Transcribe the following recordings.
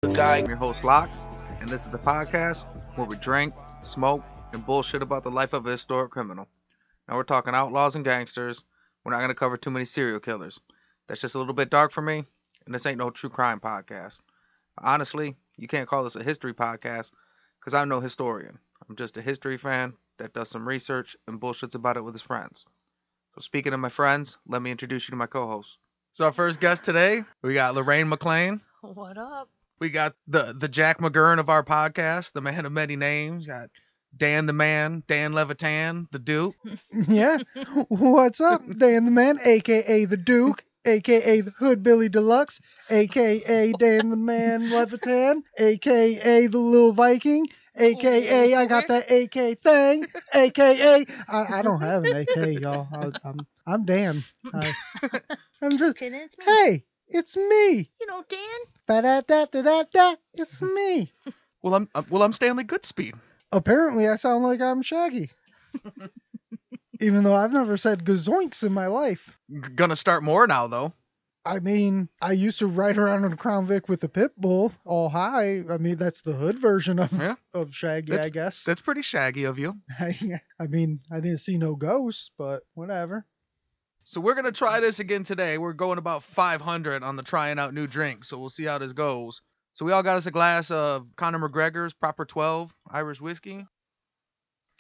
I'm your host, Locke, and this is the podcast where we drink, smoke, and bullshit about the life of a historic criminal. Now we're talking outlaws and gangsters. We're not going to cover too many serial killers. That's just a little bit dark for me, and this ain't no true crime podcast. Honestly, you can't call this a history podcast because I'm no historian. I'm just a history fan that does some research and bullshits about it with his friends. So speaking of my friends, let me introduce you to my co-host. So our first guest today, we got Lorraine Mclain. What up? We got the Jack McGurn of our podcast, the man of many names. Got Dan the Man, Dan Levitan, the Duke. Yeah. What's up, Dan the Man, a.k.a. the Duke, a.k.a. the Hood Billy Deluxe, a.k.a. Dan the Man Levitan, a.k.a. the Little Viking, a.k.a. I got that A.K. thing, a.k.a. I don't have an A.K., y'all. I'm Dan. I'm just, Okay, it's me. hey, it's me. You know, Dan. Ba-da-da-da-da-da, it's me. Well, I'm Stanley Goodspeed. Apparently, I sound like I'm Shaggy. Even though I've never said gazoinks in my life. Gonna start more now, though. I mean, I used to ride around on a Crown Vic with a pit bull all high. I mean, that's the hood version of Shaggy, I guess. That's pretty shaggy of you. I mean, I didn't see no ghosts, but whatever. So we're gonna try this again today. We're going about 500 on the trying out new drinks, so we'll see how this goes. So we all got us a glass of Conor McGregor's Proper 12 Irish whiskey.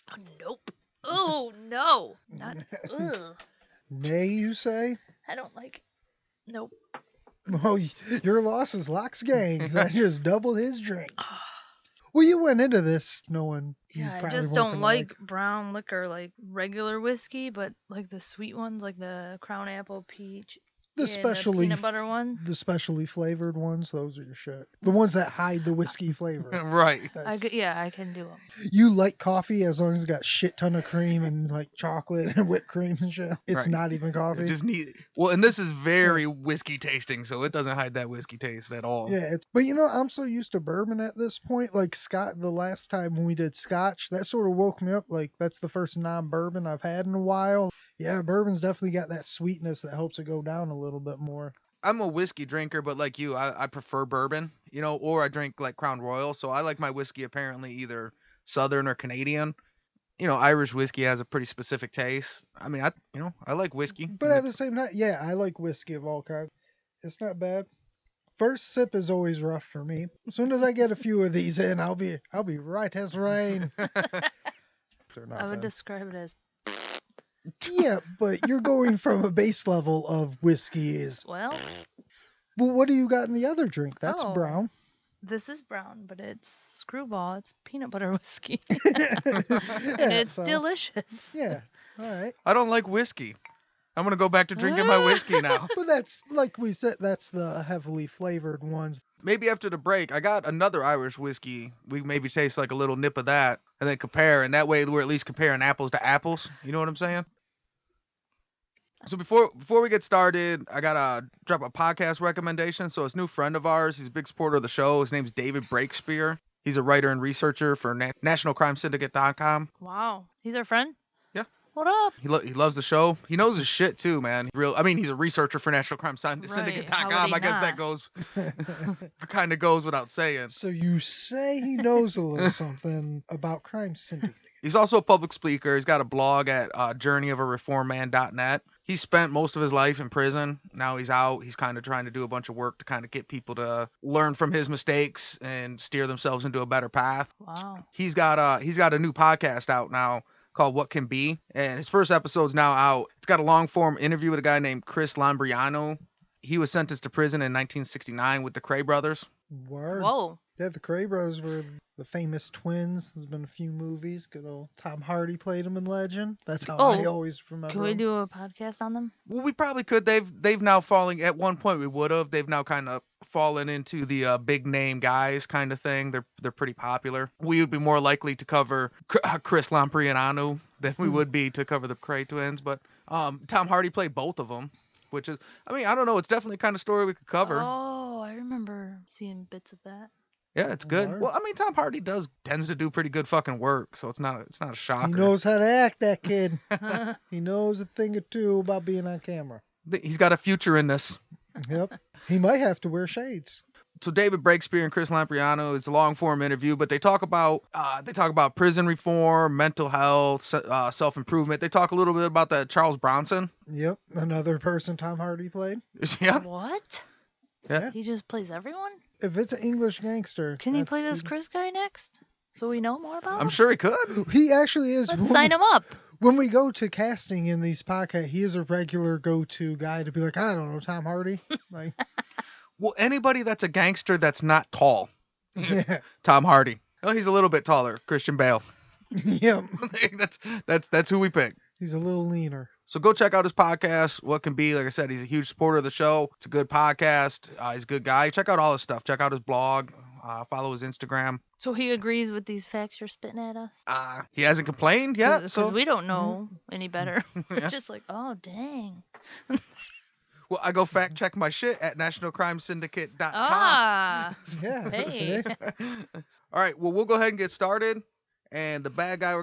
Oh, nope. Oh, no. Not. Ugh. Nay, you say? I don't like it. Nope. Oh, your loss is Locke's gain. That just doubled his drink. Well, you went into this knowing. Yeah, I just don't like brown liquor, like regular whiskey, but like the sweet ones, like the Crown Apple Peach. The and specially the peanut butter one. The specially flavored ones, those are your shit. The ones that hide the whiskey flavor. Right. I can do them. You like coffee as long as it's got shit ton of cream and like chocolate and whipped cream and shit. It's Right. not even coffee. It just and this is very whiskey tasting, so it doesn't hide that whiskey taste at all. Yeah, but you know, I'm so used to bourbon at this point. Like Scott, the last time when we did Scotch, that sort of woke me up. Like that's the first non-bourbon I've had in a while. Yeah, bourbon's definitely got that sweetness that helps it go down a little bit more. I'm a whiskey drinker, but like you, I prefer bourbon, or I drink like Crown Royal. So I like my whiskey apparently either Southern or Canadian. Irish whiskey has a pretty specific taste. I mean, I like whiskey. But at the same time, yeah, I like whiskey of all kinds. It's not bad. First sip is always rough for me. As soon as I get a few of these in, I'll be right as rain. I would describe it as. Yeah, but you're going from a base level of whiskey is. Well, what do you got in the other drink? That's brown. This is brown, but it's Screwball. It's peanut butter whiskey. And it's delicious. Yeah, all right. I don't like whiskey. I'm going to go back to drinking my whiskey now. But that's, like we said, that's the heavily flavored ones. Maybe after the break, I got another Irish whiskey. We maybe taste like a little nip of that and then compare. And that way we're at least comparing apples to apples. You know what I'm saying? So before we get started, I got to drop a podcast recommendation. So it's a new friend of ours. He's a big supporter of the show. His name's David Breakspear. He's a writer and researcher for NationalCrimeSyndicate.com. Wow. He's our friend? Yeah. What up? He loves the show. He knows his shit too, man. He's a researcher for NationalCrimeSyndicate.com. I guess that goes kind of goes without saying. So you say he knows a little something about Crime Syndicate. He's also a public speaker. He's got a blog at journeyofareformedman.net. He spent most of his life in prison. Now he's out. He's kind of trying to do a bunch of work to kind of get people to learn from his mistakes and steer themselves into a better path. Wow. He's got a new podcast out now called What Can Be, and his first episode's now out. It's got a long form interview with a guy named Chris Lambriano. He was sentenced to prison in 1969 with the Cray brothers. Word. Whoa. Yeah, the Cray brothers were the famous twins. There's been a few movies. Good old Tom Hardy played them in Legend. That's how I always remember. Can we do a podcast on them? Well, we probably could. They've now fallen. At one point we would have. They've now kind of fallen into the big name guys kind of thing. They're pretty popular. We would be more likely to cover Chris Lambriano than we would be to cover the Cray twins. But Tom Hardy played both of them, which is, I don't know. It's definitely a kind of story we could cover. Oh, I remember seeing bits of that. Yeah, it's good. Well, Tom Hardy tends to do pretty good fucking work, so it's not a shocker. He knows how to act, that kid. He knows a thing or two about being on camera. He's got a future in this. Yep. He might have to wear shades. So David Breakspear and Chris Lampriano, it's a long form interview, but they talk about prison reform, mental health, self improvement. They talk a little bit about that Charles Bronson. Yep, another person Tom Hardy played. Yeah. What? Yeah. He just plays everyone? If it's an English gangster, Can he play this Chris guy next? So we know more about him? I'm sure he could. He actually is. Let's sign him up. When we go to casting in these podcasts, he is a regular go-to guy to be like, I don't know, Tom Hardy. Like, Well, anybody that's a gangster that's not tall. yeah, Tom Hardy. Oh, he's a little bit taller. Christian Bale. yep. That's who we pick. He's a little leaner. So go check out his podcast, What Can Be. Like I said, he's a huge supporter of the show. It's a good podcast. He's a good guy. Check out all his stuff. Check out his blog. Follow his Instagram. So he agrees with these facts you're spitting at us? He hasn't complained yet. Because we don't know any better. Yeah. We're just like, oh, dang. Well, I go fact check my shit at nationalcrimesyndicate.com. Ah. Yeah. Hey. All right. Well, we'll go ahead and get started. And the bad guys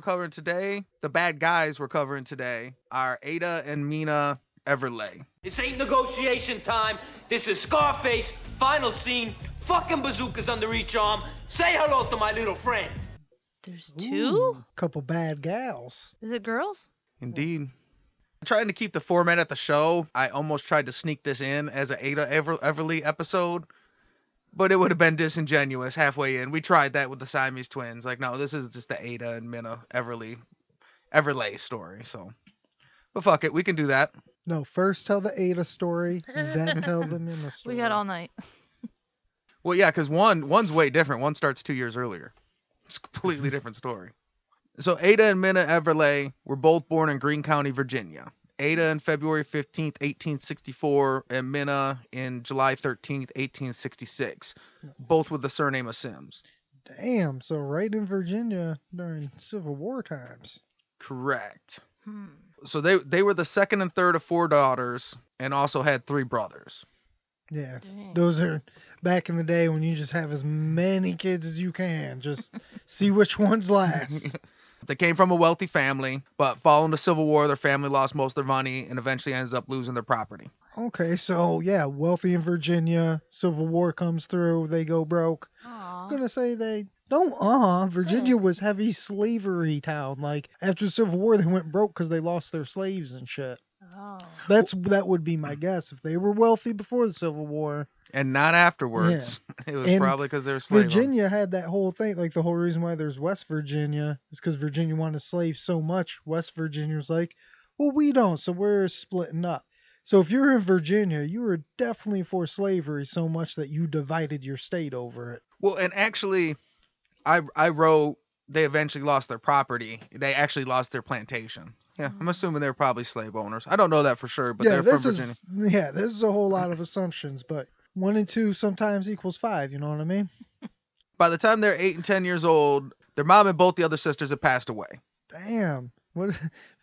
we're covering today are Ada and Minna Everleigh. This ain't negotiation time. This is Scarface. Final scene. Fucking bazookas under each arm. Say hello to my little friend. There's Ooh, two? couple bad gals. Is it girls? Indeed. Trying to keep the format at the show, I almost tried to sneak this in as an Ada Everleigh episode, but it would have been disingenuous halfway in. We tried that with the Siamese twins. Like, no, this is just the Ada and Minna Everleigh story. So, but fuck it, we can do that. No, first tell the Ada story, then tell the Minna story. We got all night. Well, yeah, because one's way different. One starts 2 years earlier. It's a completely different story. So Ada and Minna Everleigh were both born in Greene County, Virginia. Ada on February 15th, 1864, and Minna in July 13th, 1866, both with the surname of Sims. Damn, so right in Virginia during Civil War times. Correct. Hmm. So they were the second and third of 4 daughters and also had 3 brothers. Yeah, Dang. those are back in the day when you just have as many kids as you can. Just see which ones last. They came from a wealthy family, but following the Civil War, their family lost most of their money and eventually ends up losing their property. Okay, so yeah, wealthy in Virginia, Civil War comes through, they go broke. Aw. I'm gonna say they don't. Virginia was heavy slavery town. Like after the Civil War, they went broke because they lost their slaves and shit. Oh. That would be my guess. If they were wealthy before the Civil War, And not afterwards. It was And probably because they were slave owners. Virginia had that whole thing. Like the whole reason why there's West Virginia is because Virginia wanted slaves so much. West Virginia was like, well, we don't, so we're splitting up. So if you're in Virginia, you were definitely for slavery so much that you divided your state over it. Well, and actually, I wrote they eventually lost their property. They actually lost their plantation. Yeah, I'm assuming they're probably slave owners. I don't know that for sure, but yeah, they're from Virginia. This is a whole lot of assumptions, but 1 and 2 sometimes equals 5. You know what I mean? By the time they're 8 and 10 years old, their mom and both the other sisters have passed away. Damn. What?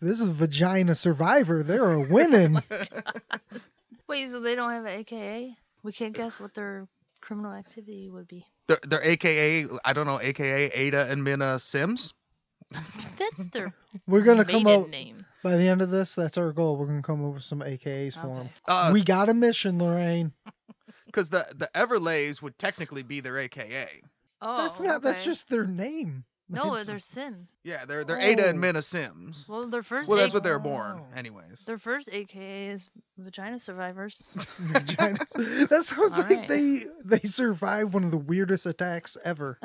This is Vagina Survivor. They're winning. Wait, so they don't have an AKA? We can't guess what their criminal activity would be. They're AKA, I don't know, AKA Ada and Minna Sims? That's their We're gonna come maiden up name. by the end of this. That's our goal. We're gonna come up with some AKAs for them. Okay. We got a mission, Lorraine. Because the Everleighs would technically be their AKA. Oh, That's not. That's okay. just their name. No, It's- they're Sim. Yeah, they're Ada and Oh. Minna Sims. Well, their first Well, that's A- what they were born, Oh. anyways. their first AKA is Vagina Survivors. Vaginas. That sounds All like right. they survived one of the weirdest attacks ever.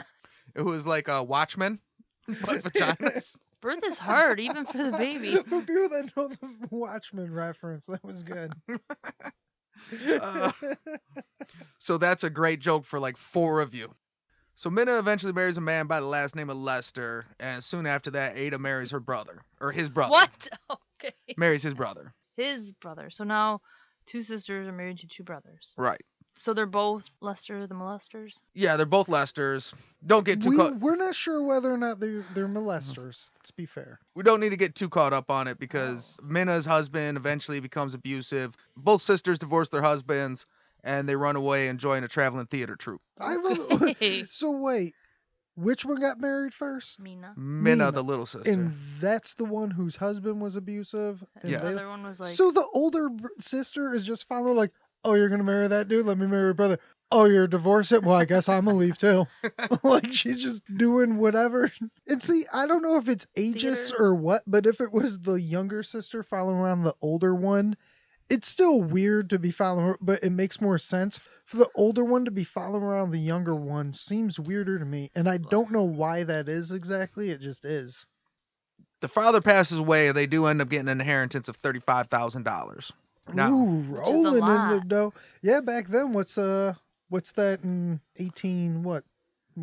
It was like a Watchmen, but vaginas. Birth is hard, even for the baby. For people that know the Watchmen reference, that was good. Uh, So that's a great joke for like 4 of you. So Minna eventually marries a man by the last name of Lester, and soon after that, Ada marries her brother, or his brother. What? Okay. Marries his brother. His brother. So now 2 sisters are married to 2 brothers. Right. So they're both Lester the molesters. Yeah, they're both Lesters. Don't get too caught. We're not sure whether or not they're molesters. Let's be fair. We don't need to get too caught up on it because Minna's husband eventually becomes abusive. Both sisters divorce their husbands, and they run away and join a traveling theater troupe. I love Okay. it. So wait, which one got married first? Mina. Minna, Minna. the little sister. And that's the one whose husband was abusive. And Yes. The they- other one was like, So the older sister is just following like, oh, you're gonna marry that dude? Let me marry your brother. Oh, you're divorcing? Well, I guess I'm gonna leave too. Like she's just doing whatever. And see, I don't know if it's ageist Theater. or what, but if it was the younger sister following around the older one, it's still weird to be following her, but it makes more sense. For the older one to be following around the younger one seems weirder to me, and I don't know why that is exactly. It just is. The father passes away, and they do end up getting an inheritance of $35,000. Now, Ooh, Which is a rolling in the lot. dough. Yeah, back then, what's that in 18? Where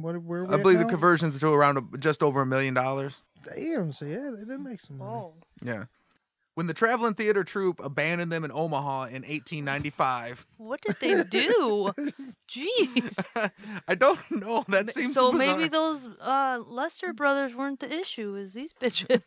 are we I at believe the now? conversion's to around just over $1 million. Damn, so yeah, they did make some money. Whoa. Yeah. When the traveling theater troupe abandoned them in Omaha in 1895, What did they do? Jeez. I don't know. That seems So bizarre. maybe those Lester brothers weren't the issue, is these bitches.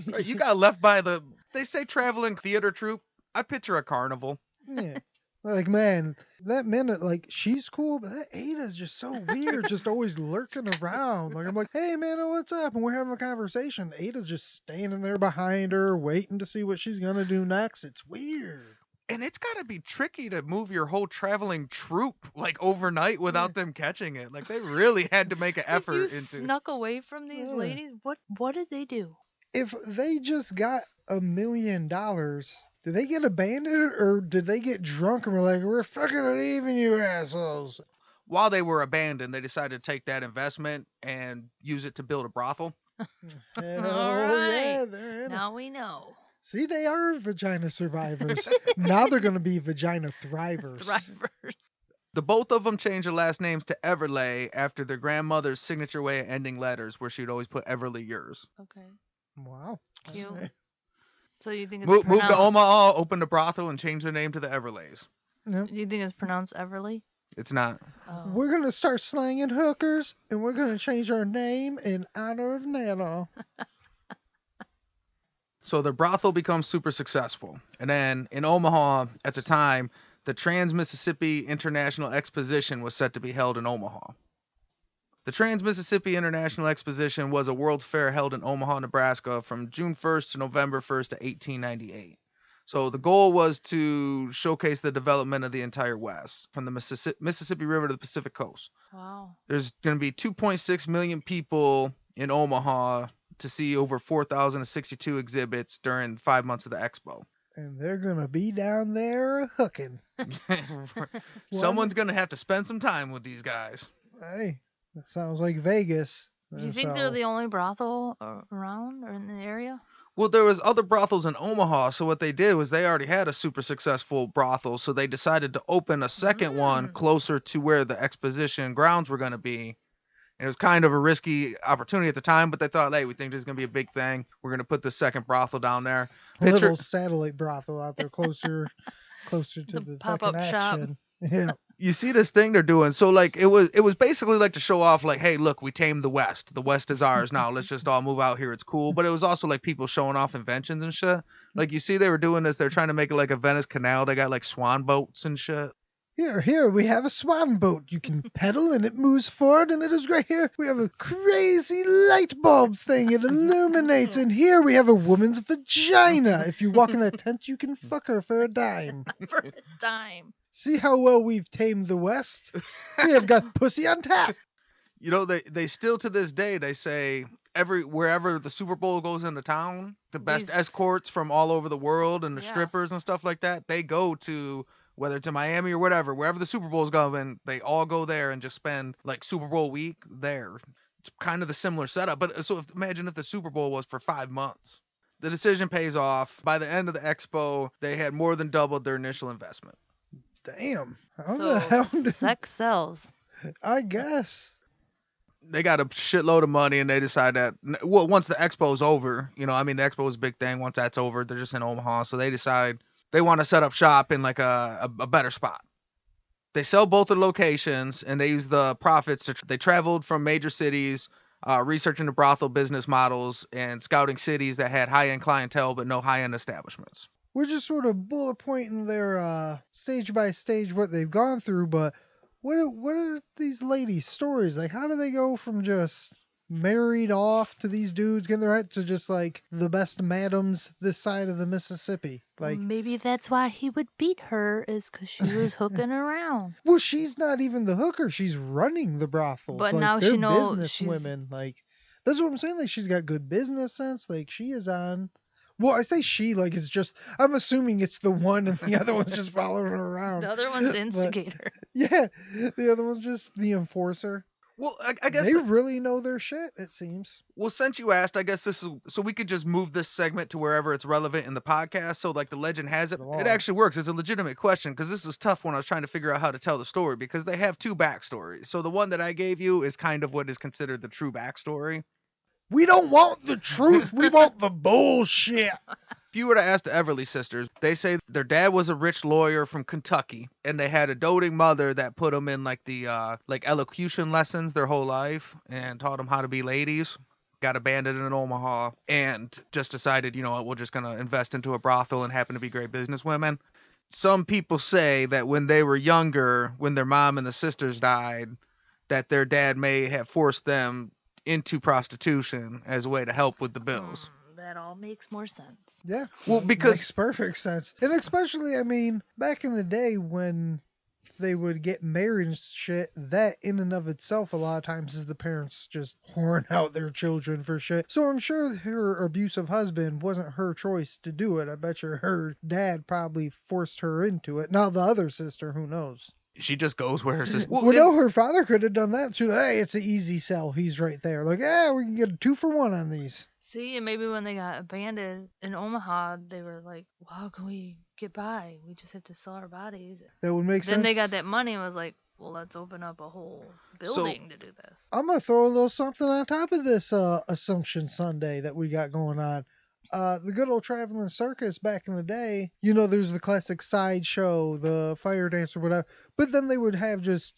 Right, you got left by the. They say traveling theater troupe. I picture a carnival. Yeah. Like, man, that minute, like, she's cool, but that Ada's just so weird, just always lurking around. Like, I'm like, hey, man, what's up? And we're having a conversation. Ada's just standing there behind her, waiting to see what she's going to do next. It's weird. And it's got to be tricky to move your whole traveling troupe like overnight without Yeah. them catching it. Like they really had to make an If effort you into. snuck away from these Yeah. ladies, what did they do? If they just got $1 million, did they get abandoned or did they get drunk and were like, we're fucking leaving you assholes? While they were abandoned, they decided to take that investment and use it to build a brothel. Hell All yeah, right. they're in it. Now we know. See, they are vagina survivors. Now they're going to be vagina thrivers. Thrivers. The both of them changed their last names to Everleigh after their grandmother's signature way of ending letters, where she'd always put Everleigh yours. Okay. Wow. Cute. Okay. So you think it's Moved to pronounced? Omaha, opened a brothel, and changed their name to the Everleighs. Yep. You think it's pronounced Everleigh? It's not. Oh. We're going to start slanging hookers and we're going to change our name in honor of Nana. So the brothel becomes super successful. And then in Omaha, at the time, the Trans-Mississippi International Exposition was set to be held in Omaha. The Trans-Mississippi International Exposition was a World's Fair held in Omaha, Nebraska from June 1st to November 1st to 1898. So the goal was to showcase the development of the entire West, from the Mississippi River to the Pacific Coast. Wow. There's going to be 2.6 million people in Omaha to see over 4,062 exhibits during 5 months of the expo. And they're going to be down there hooking. Someone's going to have to spend some time with these guys. Hey, that sounds like Vegas. You think they're the only brothel around or in the area? Well, there was other brothels in Omaha, so what they did was they already had a super successful brothel, so they decided to open a second one closer to where the exposition grounds were going to be. And it was kind of a risky opportunity at the time, but they thought, hey, we think this is going to be a big thing. We're going to put the second brothel down there. A little satellite brothel out there closer to The the pop-up fucking shop. action. Yeah. You see this thing they're doing. So like it was basically like to show off like, hey, look, we tamed the West. The West is ours now. Let's just all move out here. It's cool. But it was also like people showing off inventions and shit. Like you see they were doing this. They're trying to make it like a Venice Canal. They got like swan boats and shit. Here, we have a swan boat. You can pedal and it moves forward and it is great. Here, we have a crazy light bulb thing. It illuminates. And here we have a woman's vagina. If you walk in that tent, you can fuck her for a dime. For a dime. See how well we've tamed the West? We have got pussy on tap. You know, they still to this day, they say wherever the Super Bowl goes into town, the best escorts from all over the world and the strippers and stuff like that, they go to, whether it's in Miami or whatever, wherever the Super Bowl's going, they all go there and just spend like Super Bowl week there. It's kind of the similar setup. But so imagine if the Super Bowl was for 5 months. The decision pays off. By the end of the expo, they had more than doubled their initial investment. Damn. How So the hell did... sex sells. I guess. They got a shitload of money and they decide that, well, once the expo's over, you know, I mean, the expo is a big thing. Once that's over, they're just in Omaha. So they decide they want to set up shop in like a better spot. They sell both the locations and they use the profits they traveled from major cities, researching the brothel business models and scouting cities that had high-end clientele but no high-end establishments. We're just sort of bullet pointing their stage by stage what they've gone through, but what are these ladies' stories? Like, how do they go from just married off to these dudes, getting their head to just like the best madams this side of the Mississippi. Like, maybe that's why he would beat her, is because she was hooking around. well, she's not even the hooker; she's running the brothels. But like, now they're she knows business she's- women. Like, that's what I'm saying. Like, she's got good business sense. Like, she is on. Well, I say she, like, it's just, I'm assuming it's the one and the other one's just following her around. The other one's the But- instigator. Yeah, the other one's just the enforcer. Well, I guess They really know their shit, it seems. Well, since you asked, I guess this is so we could just move this segment to wherever it's relevant in the podcast. So, like the legend has it, it actually works. It's a legitimate question because this was tough when I was trying to figure out how to tell the story because they have two backstories. So the one that I gave you is kind of what is considered the true backstory. We don't want the truth. We want the bullshit. If you were to ask the Everleigh sisters, they say their dad was a rich lawyer from Kentucky, and they had a doting mother that put them in like the like elocution lessons their whole life and taught them how to be ladies. Got abandoned in Omaha and just decided, you know what, we're just gonna invest into a brothel and happen to be great businesswomen. Some people say that when they were younger, when their mom and the sisters died, that their dad may have forced them into prostitution as a way to help with the bills. That all makes more sense. Yeah. Well, because makes perfect sense. And especially, I mean, back in the day when they would get married and shit, that in and of itself a lot of times is the parents just whoring out their children for shit. So I'm sure her abusive husband wasn't her choice to do it. I bet you her dad probably forced her into it. Now the other sister, who knows? she just goes where her sister. Well, no, her father could have done that too. Hey, it's an easy sell. He's right there. Like, yeah, we can get a 2-for-1 on these. See, and maybe when they got abandoned in Omaha, they were like, well, how can we get by? We just have to sell our bodies. That would make sense. Then they got that money and was like, well, let's open up a whole building to do this. I'm going to throw a little something on top of this Assumption Sunday that we got going on. The good old traveling circus back in the day, you know, there's the classic sideshow, the fire dance or whatever, but then they would have just,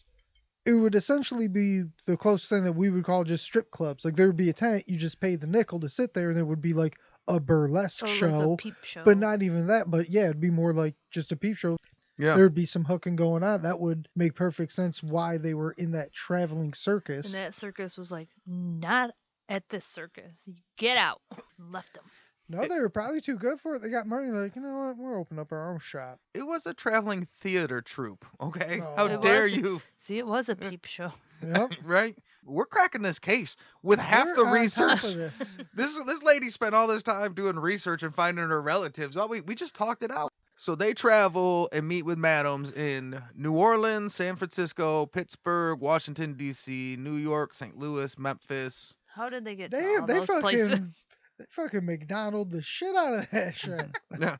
it would essentially be the closest thing that we would call just strip clubs. Like there would be a tent, you just paid the nickel to sit there, and there would be like a burlesque show, like a peep show, but not even that. But yeah, it'd be more like just a peep show. Yeah. There'd be some hooking going on. That would make perfect sense why they were in that traveling circus. And that circus was like, not at this circus. Get out. Left them. No, they were probably too good for it. They got money. Like, you know what? We'll open up our own shop. It was a traveling theater troupe, okay? Oh. How It dare was. you? See, it was a peep show. Yep. Right? We're cracking this case with half We're the on top research. of this. This lady spent all this time doing research and finding her relatives. Oh, we just talked it out. So they travel and meet with madams in New Orleans, San Francisco, Pittsburgh, Washington, D.C., New York, St. Louis, Memphis. How did they get Damn, to all they those fucking- places? They fucking McDonald the shit out of that shit. Yeah.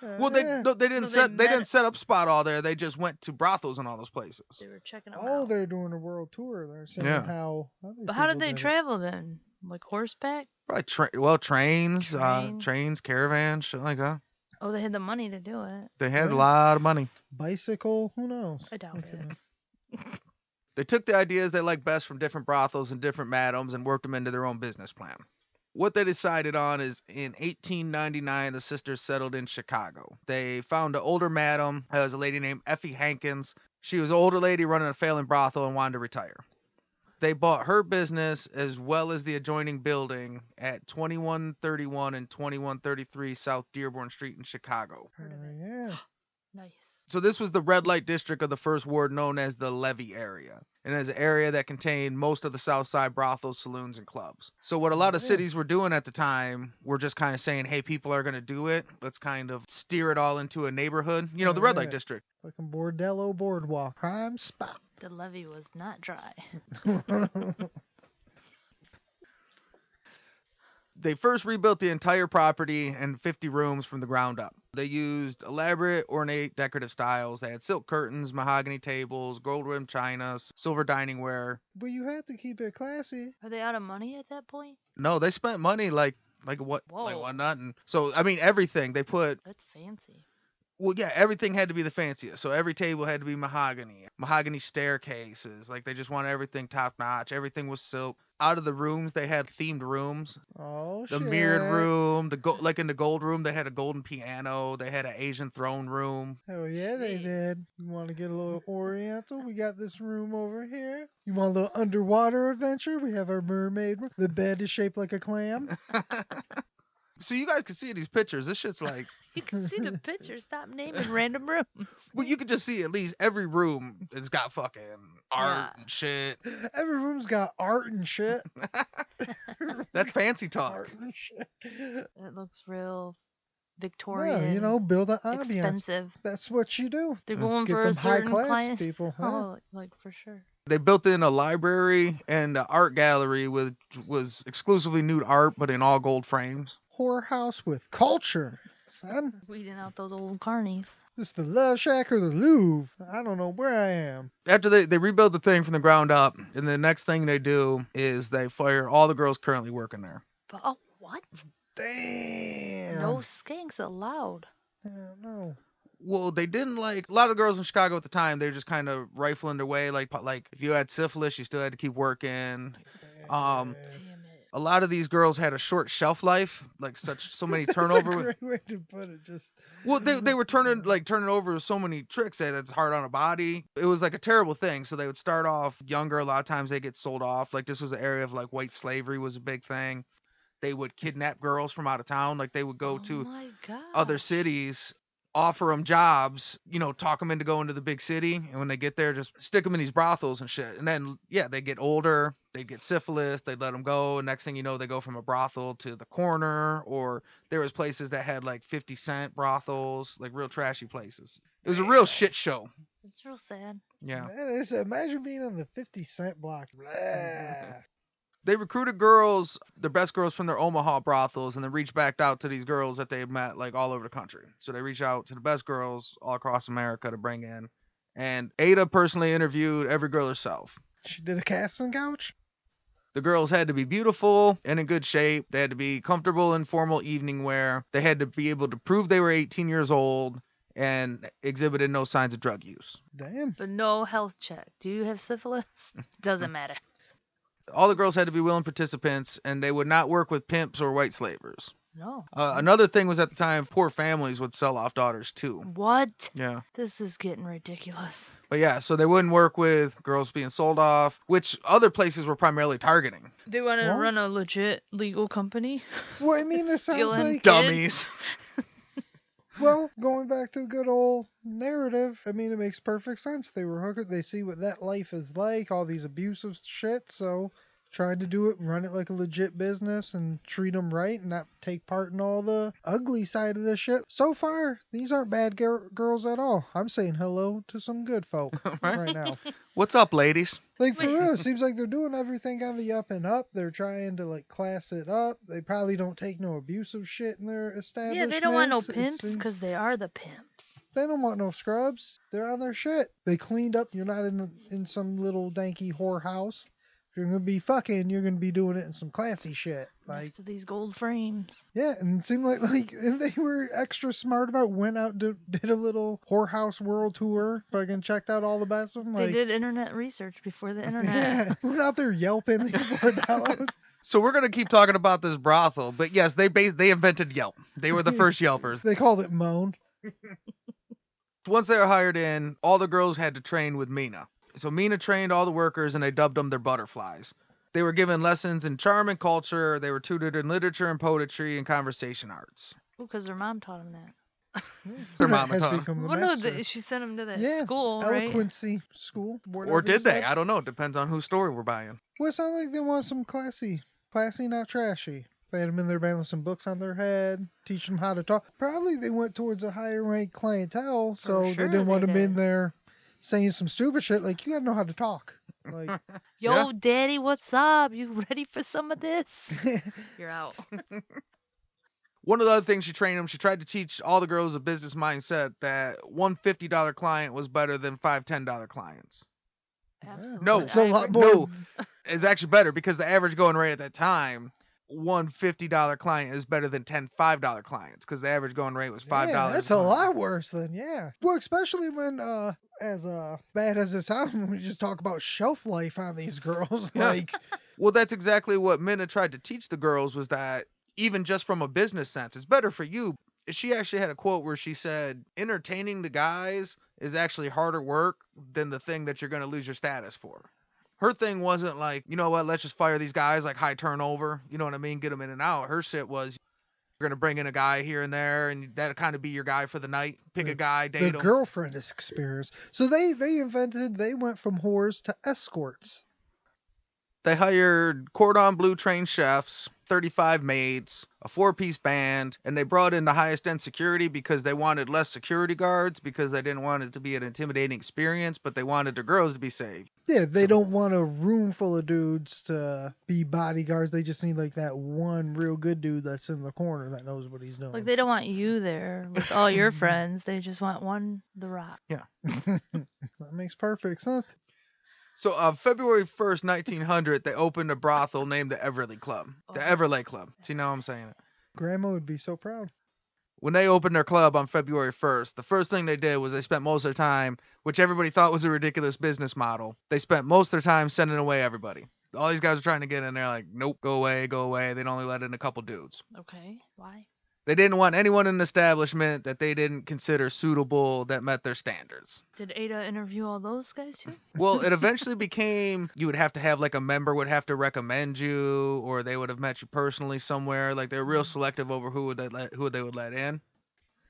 Well, they Yeah. no, they didn't So they set they met- didn't set up spot all there. They just went to brothels in all those places. They were checking them Oh, out. they're doing a world tour. They're saying Yeah. how. other But how did people they did it. travel then? Like horseback? Probably trains, Train. trains, caravans, shit like that. Oh, they had the money to do it. They had Yeah. a lot of money. Bicycle? Who knows? I doubt it. They took the ideas they liked best from different brothels and different madams and worked them into their own business plan. What they decided on is in 1899, the sisters settled in Chicago. They found an older madam. It was a lady named Effie Hankins. She was an older lady running a failing brothel and wanted to retire. They bought her business as well as the adjoining building at 2131 and 2133 South Dearborn Street in Chicago. Heard of it. Yeah. Nice. So this was the red light district of the first ward known as the Levee area. And it was an area that contained most of the South Side brothels, saloons, and clubs. So what a lot of Yeah. cities were doing at the time were just kind of saying, hey, people are going to do it. Let's kind of steer it all into a neighborhood. You know, the red light Yeah. district. Fucking Bordello Boardwalk. Prime spot. The levee was not dry. They first rebuilt the entire property and 50 rooms from the ground up. They used elaborate, ornate, decorative styles. They had silk curtains, mahogany tables, gold-rimmed china, silver dining ware. But you have to keep it classy. Are they out of money at that point? No, they spent money like what Whoa. like what not. And so I mean everything. They put That's fancy. Well, yeah, everything had to be the fanciest. So every table had to be mahogany staircases. Like they just wanted everything top notch. Everything was silk. Out of the rooms, they had themed rooms. Oh The shit. mirrored room, like in the gold room, they had a golden piano. They had an Asian throne room. Hell yeah, they did. You want to get a little oriental? We got this room over here. You want a little underwater adventure? We have our mermaid room. The bed is shaped like a clam. So you guys can see these pictures. This shit's like, You can see the picture. Stop naming random rooms. well, you can just see at least every room has got fucking art Yeah. and shit. Every room's got art and shit. That's fancy talk. Art and shit. It looks real Well, Victorian. you know, build an ambiance. expensive. That's what you do. They're going Get for them a certain high class client. people. Huh? Oh, like for sure. They built in a library and an art gallery which was exclusively nude art, but in all gold frames. Whorehouse with culture, son. Weeding out those old carnies. This the Love Shack or the Louvre? I don't know where I am. After they rebuild the thing from the ground up, and the next thing they do is they fire all the girls currently working there. But oh, what? Damn. No skanks allowed. No. Well, they didn't like a lot of the girls in Chicago at the time. They were just kind of rifling their way. Like if you had syphilis, you still had to keep working. Damn it. A lot of these girls had a short shelf life, like so many That's turnover. a great way to put it. Just Well, they were turning over so many tricks that it's hard on a body. It was like a terrible thing. So they would start off younger. A lot of times they get sold off. Like this was an area of like white slavery was a big thing. They would kidnap girls from out of town. Like they would go Oh to my God. other cities, offer them jobs, talk them into going to the big city. And when they get there, just stick them in these brothels and shit. And then, yeah, they get older, they get syphilis, they let them go. And next thing you know, they go from a brothel to the corner, or there was places that had like 50-cent brothels, like real trashy places. It was a real shit show. It's real sad. Yeah. Man, imagine being on the 50-cent block. Blah. They recruited girls, the best girls from their Omaha brothels, and then reached back out to these girls that they had met like all over the country. So they reached out to the best girls all across America to bring in. And Ada personally interviewed every girl herself. She did a casting couch? The girls had to be beautiful and in good shape. They had to be comfortable in formal evening wear. They had to be able to prove they were 18 years old and exhibited no signs of drug use. Damn. But no health check. Do you have syphilis? Doesn't matter. All the girls had to be willing participants, and they would not work with pimps or white slavers. No. Another thing was at the time, poor families would sell off daughters too. What? Yeah. This is getting ridiculous. But yeah, so they wouldn't work with girls being sold off, which other places were primarily targeting. They want to What? run a legit legal company. Well, I mean, it sounds Stealing like... Kid? Dummies. Well, going back to the good old narrative, I mean, it makes perfect sense. They were hookers. They see what that life is like, all these abusive shit, so trying to do it, run it like a legit business and treat them right and not take part in all the ugly side of this shit. So far, these aren't bad girls at all. I'm saying hello to some good folk right now. What's up, ladies? Like, for real, it seems like they're doing everything on the up and up. They're trying to, like, class it up. They probably don't take no abusive shit in their establishments. Yeah, they don't want no It pimps seems- because they are the pimps. They don't want no scrubs. They're on their shit. They cleaned up. You're not in some little danky whorehouse. If you're going to be fucking, you're going to be doing it in some classy shit. Like, Next to these gold frames. yeah, and it seemed like and they were extra smart about it, went out and did a little whorehouse world tour. Fucking checked out all the best of them. They Like, did internet research before the internet. yeah, went out there yelping these bordellos. So we're gonna keep talking about this brothel, but yes, they invented Yelp. They were the first Yelpers. They called it Moan. Once they were hired in, all the girls had to train with Minna. So Minna trained all the workers, and they dubbed them their butterflies. They were given lessons in charm and culture. They were tutored in literature and poetry and conversation arts. Because their mom taught them that. Their mama Has taught 'em. become the Well, no, master. she sent them to that Yeah, school, right? eloquency school. Or whatever did they? said. I don't know. It depends on whose story we're buying. Well, it sounds like they want some classy, not trashy. They had them in there balancing books on their head, teaching them how to talk. Probably they went towards a higher ranked clientele, so they sure didn't want they them in did. there saying some stupid shit like, you gotta know how to talk. Like, Yo, Yeah. daddy, what's up? You ready for some of this? You're out. One of the other things she trained them, she tried to teach all the girls a business mindset that one $50 client was better than five $10 clients. Absolutely. No, it's a I lot agree. more. No, it's actually better because the average going rate at that time one $50 client is better than 10 $5 clients, because the average going rate was $5. Yeah, that's a client. lot worse than, yeah. Well, especially when, as bad as it sounds, when we just talk about shelf life on these girls. Yeah. Like, Well, that's exactly what Minna tried to teach the girls, was that even just from a business sense, it's better for you. She actually had a quote where she said, entertaining the guys is actually harder work than the thing that you're going to lose your status for. Her thing wasn't like, you know what, let's just fire these guys, like high turnover, you know what I mean, get them in and out. Her shit was, you're going to bring in a guy here and there, and that'll kind of be your guy for the night. Pick a guy, date the him. girlfriend experience. So they went from whores to escorts. They hired cordon bleu trained chefs, 35 maids, a 4-piece band, and they brought in the highest end security because they wanted less security guards, because they didn't want it to be an intimidating experience, but they wanted the girls to be safe. Yeah, they don't want a room full of dudes to be bodyguards. They just need like that one real good dude that's in the corner that knows what he's doing. Like, they don't want you there with all your friends. They just want The Rock. Yeah. That makes perfect sense. So February 1st, 1900, they opened a brothel named the Everleigh Club. The Everleigh Club. See, now I'm saying it. Grandma would be so proud. When they opened their club on February 1st, the first thing they did was they spent most of their time, which everybody thought was a ridiculous business model, they spent most of their time sending away everybody. All these guys were trying to get in there like, nope, go away, go away. They'd only let in a couple dudes. Okay, why? They didn't want anyone in the establishment that they didn't consider suitable that met their standards. Did Ada interview all those guys too? Well, it eventually became, you would have to have like a member would have to recommend you, or they would have met you personally somewhere. Like, they're real selective over who they would let in.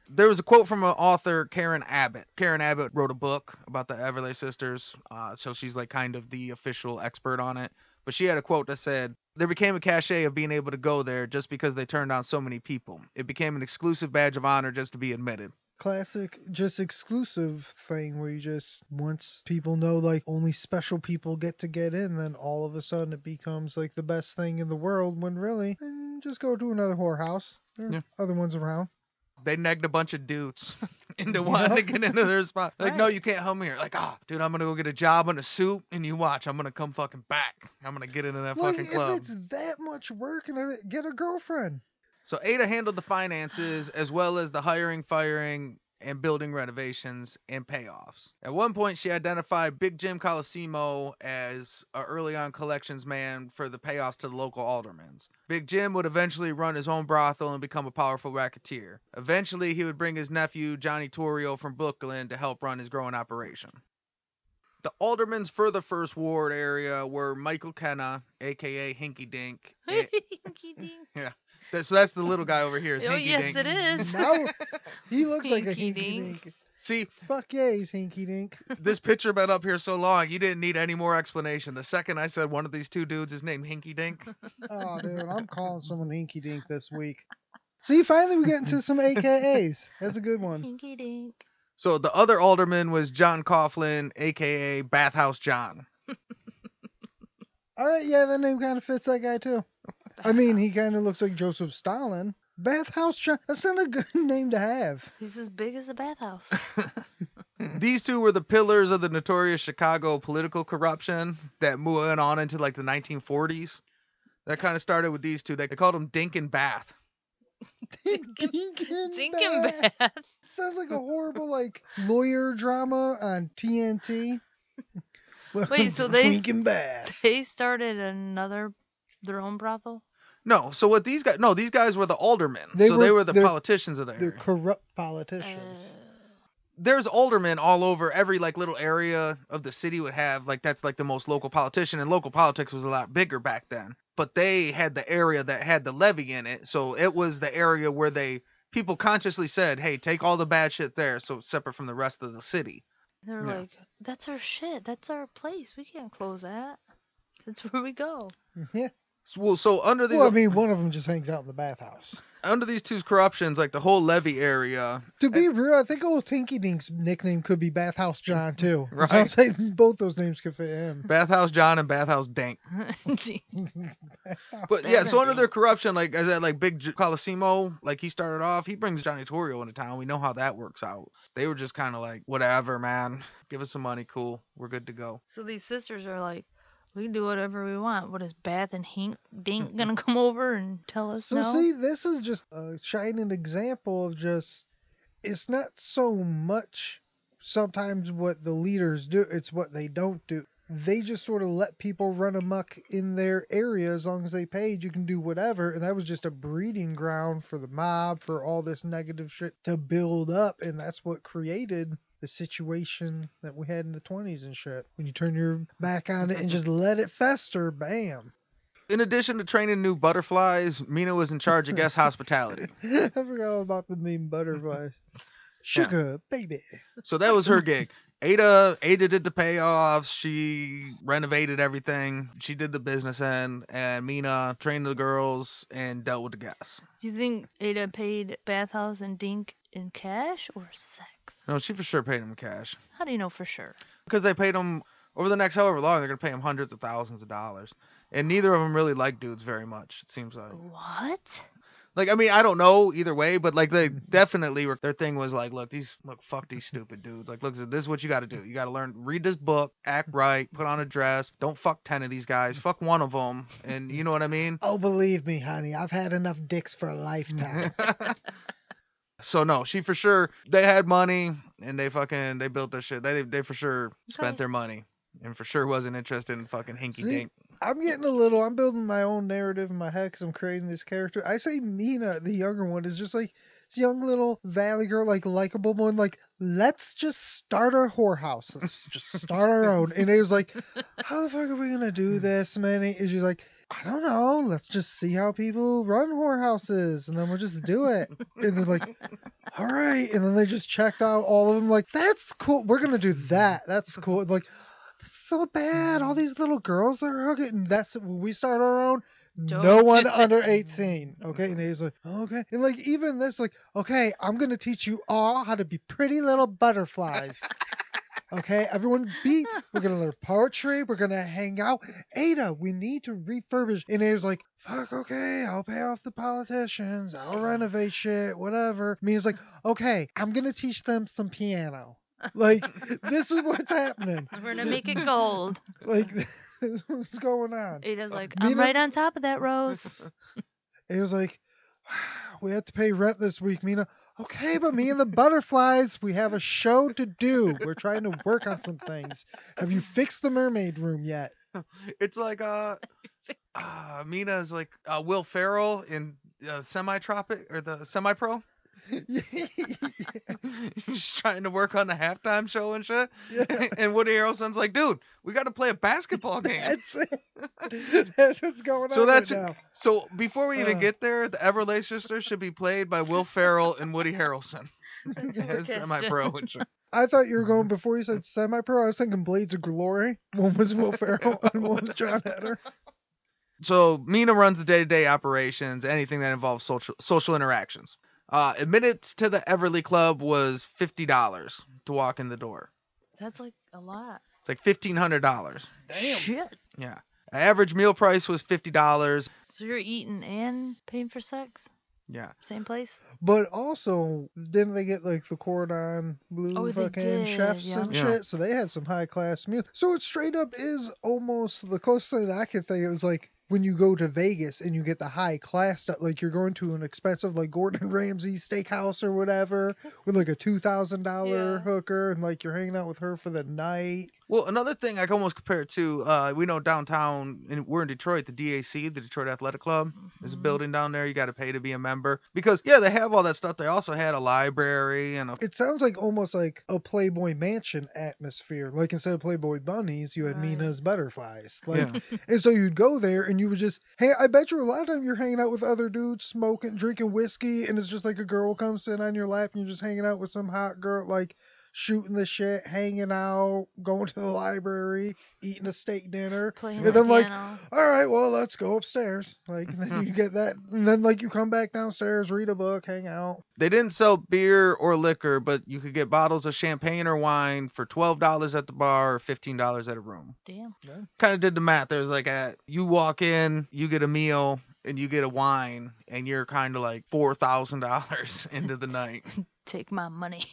There was a quote from an author, Karen Abbott. Karen Abbott wrote a book about the Everleigh sisters, so she's like kind of the official expert on it. But she had a quote that said, there became a cachet of being able to go there just because they turned down so many people. It became an exclusive badge of honor just to be admitted. Classic, just exclusive thing where you just, once people know like only special people get in, then all of a sudden it becomes like the best thing in the world, when really, just go to another whorehouse. There are other ones around. They negged a bunch of dudes into wanting to get into their spot. Like, no, you can't help me here. Like, dude, I'm going to go get a job in a suit, and you watch. I'm going to come fucking back. I'm going to get into that fucking club. If it's that much work, and get a girlfriend. So Ada handled the finances as well as the hiring, firing, and building renovations and payoffs. At one point, she identified Big Jim Colosimo as an early on collections man for the payoffs to the local aldermans. Big Jim would eventually run his own brothel and become a powerful racketeer. Eventually, he would bring his nephew, Johnny Torrio, from Brooklyn to help run his growing operation. The aldermans for the First Ward area were Michael Kenna, a.k.a. Hinky Dink. Hinky Dink. Yeah. So that's the little guy over here. Is Hinky yes, Dink. it is. Now, he looks like a Hinky hinky Dink. dink. See, Fuck yeah, he's hinky dink. this picture been up here so long, you didn't need any more explanation. The second I said one of these two dudes is named Hinky Dink. Oh, dude, I'm calling someone hinky dink this week. See, finally we get into some AKAs. That's a good one. Hinky Dink. So the other alderman was John Coughlin, a.k.a. Bathhouse John. All right, yeah, that name kind of fits that guy too. I mean, he kind of looks like Joseph Stalin. Bathhouse John. That's not a good name to have. He's as big as a bathhouse. These two were the pillars of the notorious Chicago political corruption that went on into like the 1940s. That kind of started with these two. They called them Dink and Bath. Dinkin' Bath. Sounds like a horrible like lawyer drama on TNT. Wait, so they Dinkin' Bath. they started their own brothel? No, so what these guys? No, these guys were the aldermen. They were the politicians of the They're area. corrupt politicians. There's aldermen all over. Every like little area of the city would have like, that's like the most local politician, and local politics was a lot bigger back then. But they had the area that had the levy in it, so it was the area where people consciously said, "Hey, take all the bad shit there, so it's separate from the rest of the city." They're like, that's our shit. That's our place. We can't close that. That's where we go. Yeah. So under these, Well, I mean, one of them just hangs out in the bathhouse. under these two corruptions, like the whole levy area. To be real, I think old Tinky Dink's nickname could be Bathhouse John too. Right. So I'm saying both those names could fit him. Bathhouse John and Bathhouse Dink. But yeah, so under their corruption, like I said, like Big Colosimo, like he started off, he brings Johnny Torrio into town. We know how that works out. They were just kind of like, whatever, man. Give us some money, cool. We're good to go. So these sisters are like, We can do whatever we want. What is Bath and Dink gonna come over and tell us So no? see, this is just a shining example of just, it's not so much sometimes what the leaders do, it's what they don't do. They just sort of let people run amok in their area as long as they paid. You can do whatever, and that was just a breeding ground for the mob, for all this negative shit to build up, and that's what created the situation that we had in the 20s and shit. When you turn your back on it and just let it fester, bam. In addition to training new butterflies, Minna was in charge of guest hospitality. I forgot all about the meme butterflies. Sugar, baby. So that was her gig. Ada did the payoffs. She renovated everything. She did the business end, and Minna trained the girls and dealt with the guests. Do you think Ada paid Bathhouse and Dink in cash or sex? No, she for sure paid them cash. How do you know for sure? Because they paid them over the next however long. They're gonna pay them hundreds of thousands of dollars, and neither of them really like dudes very much. It seems like. What? Like, I mean, I don't know either way, but like they definitely were, their thing was like, look, fuck these stupid dudes. Like, look, this is what you got to do. You got to learn, read this book, act right, put on a dress. Don't fuck 10 of these guys. Fuck one of them, and you know what I mean. Oh, believe me, honey, I've had enough dicks for a lifetime. So no, she for sure, they had money and they built their shit. They for sure spent their money and for sure wasn't interested in fucking hinky dink. I'm building my own narrative in my head because I'm creating this character. I say Minna, the younger one, is just like this young little valley girl, like likable one, like, let's just start our whorehouse. Let's just start our own. And it was like, how the fuck are we gonna do this, man? And you're like, I don't know. Let's just see how people run whorehouses, and then we'll just do it. And they're like, all right. And then they just checked out all of them, like, that's cool. We're gonna do that. That's cool. Like, so bad. All these little girls are hugging. And that's when we start our own. No one under 18. Okay. And he's like, okay. And like, even this, like, okay, I'm going to teach you all how to be pretty little butterflies. Okay. Everyone we're going to learn poetry. We're going to hang out. Ada, we need to refurbish. And he was like, fuck, okay, I'll pay off the politicians. I'll renovate shit, whatever. I mean, he's like, okay, I'm going to teach them some piano. Like, this is what's happening. We're gonna make it gold. Like, this is what's going on. Ada's like, I'm right on top of that, Rose. Ada's like, we have to pay rent this week, Minna. Okay, but me and the butterflies, we have a show to do. We're trying to work on some things. Have you fixed the mermaid room yet? It's like Minna's like Will Ferrell in Semi-Tropic or the Semi-Pro. He's trying to work on the halftime show and shit. Yeah. And Woody Harrelson's like, dude, we got to play a basketball game. That's it. That's what's going on right now. So before we even get there, the Everleigh sisters should be played by Will Ferrell and Woody Harrelson. Semi-pro and shit. I thought you were going, before you said semi-pro, I was thinking Blades of Glory. One was Will Ferrell and one was John Heder. So Minna runs the day-to-day operations, anything that involves social interactions. Admittance to the Everleigh Club was $50 to walk in the door. That's like a lot. It's like $1,500. Damn. Shit. Yeah. Average meal price was $50. So you're eating and paying for sex? Yeah. Same place? But also, didn't they get like the cordon bleu fucking chefs and shit? So they had some high class meals. So it straight up is almost the closest thing that I could think. It was like when you go to Vegas and you get the high class stuff, like you're going to an expensive like Gordon Ramsay steakhouse or whatever with like a $2,000 hooker, and like you're hanging out with her for the night. Well, another thing I can almost compare it to, we know downtown, and we're in Detroit, the DAC, the Detroit Athletic Club, is a building down there. You got to pay to be a member. Because, yeah, they have all that stuff. They also had a library and a... It sounds like almost like a Playboy Mansion atmosphere. Like instead of Playboy Bunnies, you had Minna's Butterflies. Like, and so you'd go there and you would just, hey, I bet you a lot of time you're hanging out with other dudes, smoking, drinking whiskey, and it's just like a girl comes sit on your lap and you're just hanging out with some hot girl, like... shooting the shit, hanging out, going to the library, eating a steak dinner, playing and then the like, piano. all right, well, let's go upstairs. Like, and then you get that, and then like you come back downstairs, read a book, hang out. They didn't sell beer or liquor, but you could get bottles of champagne or wine for $12 at the bar or $15 at a room. Damn. Kind of did the math. There's like you walk in, you get a meal. and you get a wine, and you're kind of like $4,000 into the night. Take my money.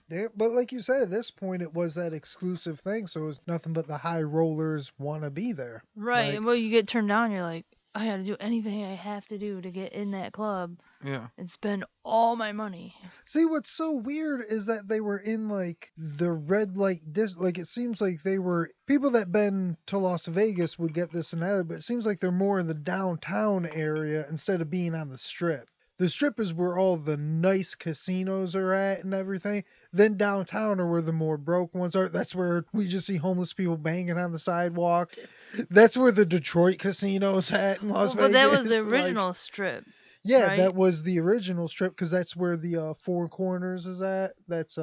Yeah, but like you said, at this point, it was that exclusive thing, so it was nothing but the high rollers want to be there. Right. Like, And well, you get turned down, you're like, I gotta do anything I have to do to get in that club Yeah. and spend all my money. see, what's so weird is that they were in like the red light like it seems like they were people that been to Las Vegas would get this and that, but it seems like they're more in the downtown area instead of being on the strip. The strip is where all the nice casinos are at and everything. Then downtown are where the more broke ones are. That's where we just see homeless people banging on the sidewalk. That's where the Detroit casino's at in Las Well, but Vegas. that was the like- original strip. yeah, right? that was the original strip because that's where the Four Corners is at. That's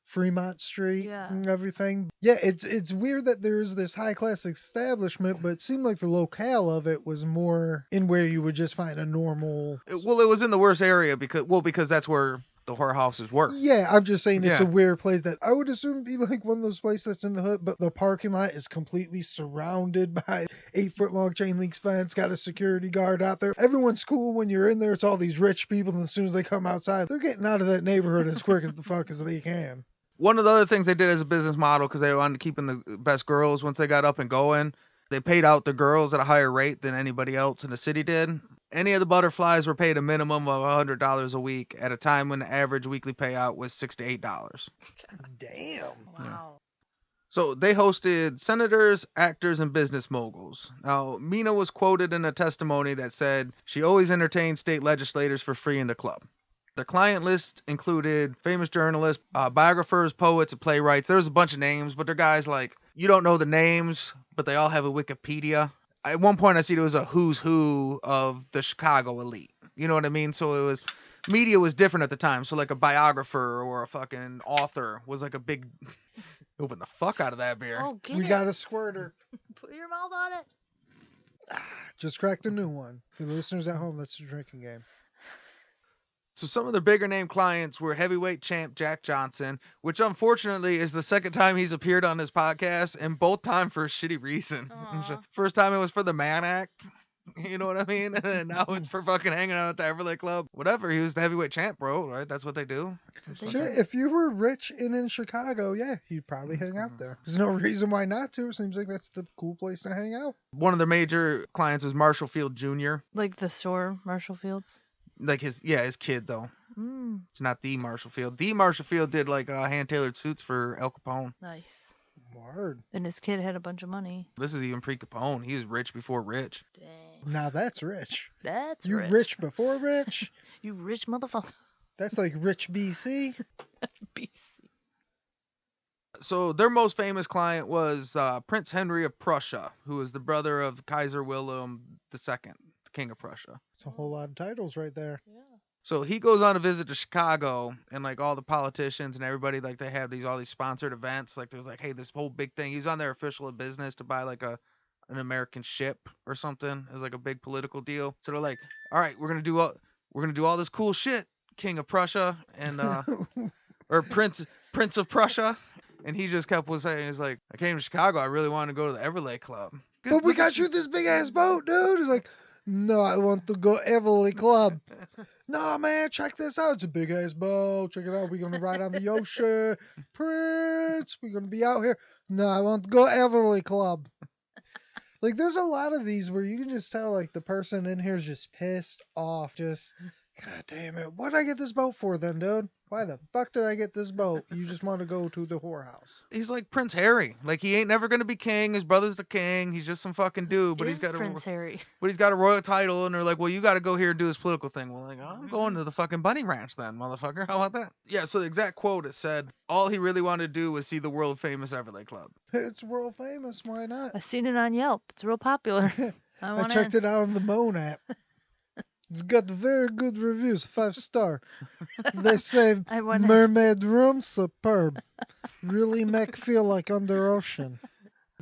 Fremont Street Yeah. and everything. Yeah, it's weird that there's this high class establishment, but it seemed like the locale of it was more in where you would just find a normal. Well, it was in the worst area because that's where the whorehouses were. Yeah, I'm just saying it's Yeah. a weird place that I would assume be like one of those places that's in the hood, but the parking lot is completely surrounded by 8-foot long chain link fence, got a security guard out there. Everyone's cool when you're in there. It's all these rich people, and as soon as they come outside, they're getting out of that neighborhood as quick as the fuck as they can. One of the other things they did as a business model, because they wanted to keep in the best girls once they got up and going, they paid out the girls at a higher rate than anybody else in the city did. Any of the butterflies were paid a minimum of $100 a week at a time when the average weekly payout was $6 to $8. Damn. Wow. So they hosted senators, actors, and business moguls. Now, Minna was quoted in a testimony that said she always entertained state legislators for free in the club. The client list included famous journalists, biographers, poets, and playwrights. There was a bunch of names, but they're guys like, you don't know the names, but they all have a Wikipedia. At one point, I see there was a who's who of the Chicago elite. You know what I mean? So media was different at the time. So like a biographer or a fucking author was like a big... Open the fuck out of that beer. Oh, get We it. got a squirter. Put your mouth on it. Just cracked a new one. For the listeners at home, that's a drinking game. So some of the bigger name clients were heavyweight champ Jack Johnson, which unfortunately is the second time he's appeared on this podcast, and both time for a shitty reason. Aw. First time it was for the Mann Act. You know what I mean? And now it's for fucking hanging out at the Everleigh Club. Whatever, he was the heavyweight champ, bro, right? That's what they do. Shit, if you were rich and in Chicago, yeah, you'd probably hang out there. There's no reason why not to. Seems like that's the cool place to hang out. One of the major clients was Marshall Field Jr. Like the store, Marshall Fields. Like his kid though. Mm, It's not the Marshall Field. The Marshall Field did like hand-tailored suits for Al Capone. nice. Word. And his kid had a bunch of money. This is even pre-Capone. He was rich before rich. Dang. Now that's rich. That's You rich. rich before rich? You rich motherfucker. That's like rich BC. BC. So their most famous client was Prince Henry of Prussia, who was the brother of Kaiser Wilhelm II, the King of Prussia. It's a whole lot of titles right there. Yeah. So he goes on a visit to Chicago, and like all the politicians and everybody, like they have all these sponsored events. Like there's like, hey, this whole big thing. He's on their official business to buy like an American ship or something. It was like a big political deal. So they're like, all right, we're gonna do all this cool shit, King of Prussia and or Prince of Prussia. And he just kept saying, he's like, I came to Chicago. I really wanted to go to the Everleigh Club. But we got you this big ass boat, dude. He's like, no, I want to go Everleigh Club. No, man, check this out. It's a big ass boat. Check it out. We're gonna ride on the ocean. Prince, we're gonna be out here. No, I want to go Everleigh Club. Like, there's a lot of these where you can just tell, like, the person in here is just pissed off. Just, God damn it. What'd I get this boat for then, dude? Why the fuck did I get this boat? You just want to go to the whorehouse. He's like Prince Harry. Like he ain't never gonna be king. His brother's the king. He's just some fucking dude. But It he's is got Prince Harry. but he's got a royal title. And they're like, well, you got to go here and do his political thing. Well, like, I'm going to the fucking bunny ranch then, motherfucker. How about that? Yeah. So the exact quote, it said, all he really wanted to do was see the world famous Everleigh Club. It's world famous. Why not? I seen it on Yelp. It's real popular. I I want checked it out on the Moan app. It's got very good reviews, 5-star. They say I went in. mermaid room superb. Really make feel like under ocean.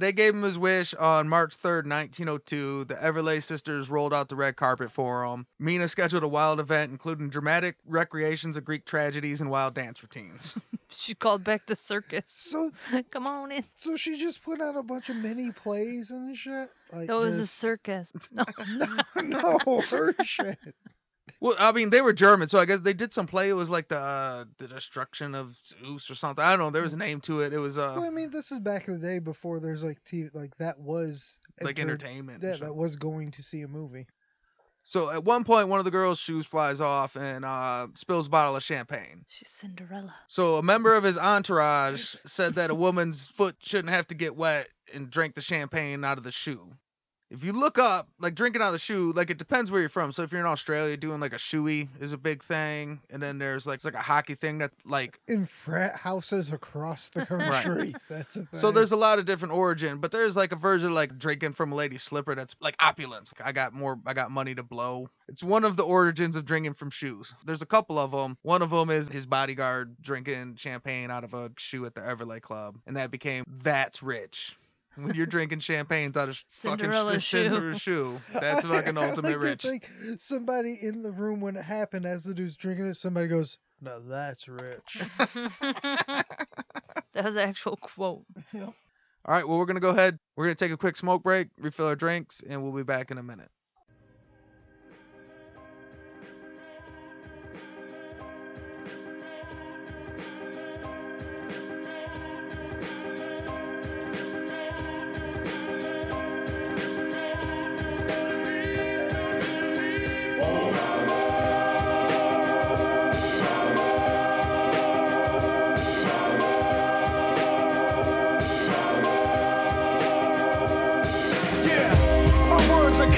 They gave him his wish on March 3rd, 1902. The Everleigh sisters rolled out the red carpet for him. Minna scheduled a wild event, including dramatic recreations of Greek tragedies and wild dance routines. She called back the circus. So, Come on in. so she just put out a bunch of mini plays and shit. Like That was a just... circus. No. no, her shit. Well, I mean, they were German, so I guess they did some play. It was like the destruction of Zeus or something. I don't know. There was a name to it. It was Well, I mean, this is back in the day before there's like TV, like that was like entertainment. Yeah, that was going to see a movie. So at one point, one of the girls' shoes flies off and spills a bottle of champagne. She's Cinderella. So a member of his entourage said that a woman's foot shouldn't have to get wet and drank the champagne out of the shoe. If you look up, like drinking out of the shoe, like it depends where you're from. So if you're in Australia, doing like a shoey is a big thing. And then there's like a hockey thing that like... In frat houses across the country. That's a thing. So there's a lot of different origin, but there's like a version of like drinking from a lady's slipper that's like opulence. I got money to blow. It's one of the origins of drinking from shoes. There's a couple of them. One of them is his bodyguard drinking champagne out of a shoe at the Everleigh Club. And that became, that's rich. When you're drinking champagnes out of Cinderella fucking Cinderella shoe, that's fucking ultimate rich. I think somebody in the room when it happened, as the dude's drinking it, somebody goes, "Now that's rich." That was an actual quote. Yeah. All right, well, we're going to go ahead. We're going to take a quick smoke break, refill our drinks, and we'll be back in a minute.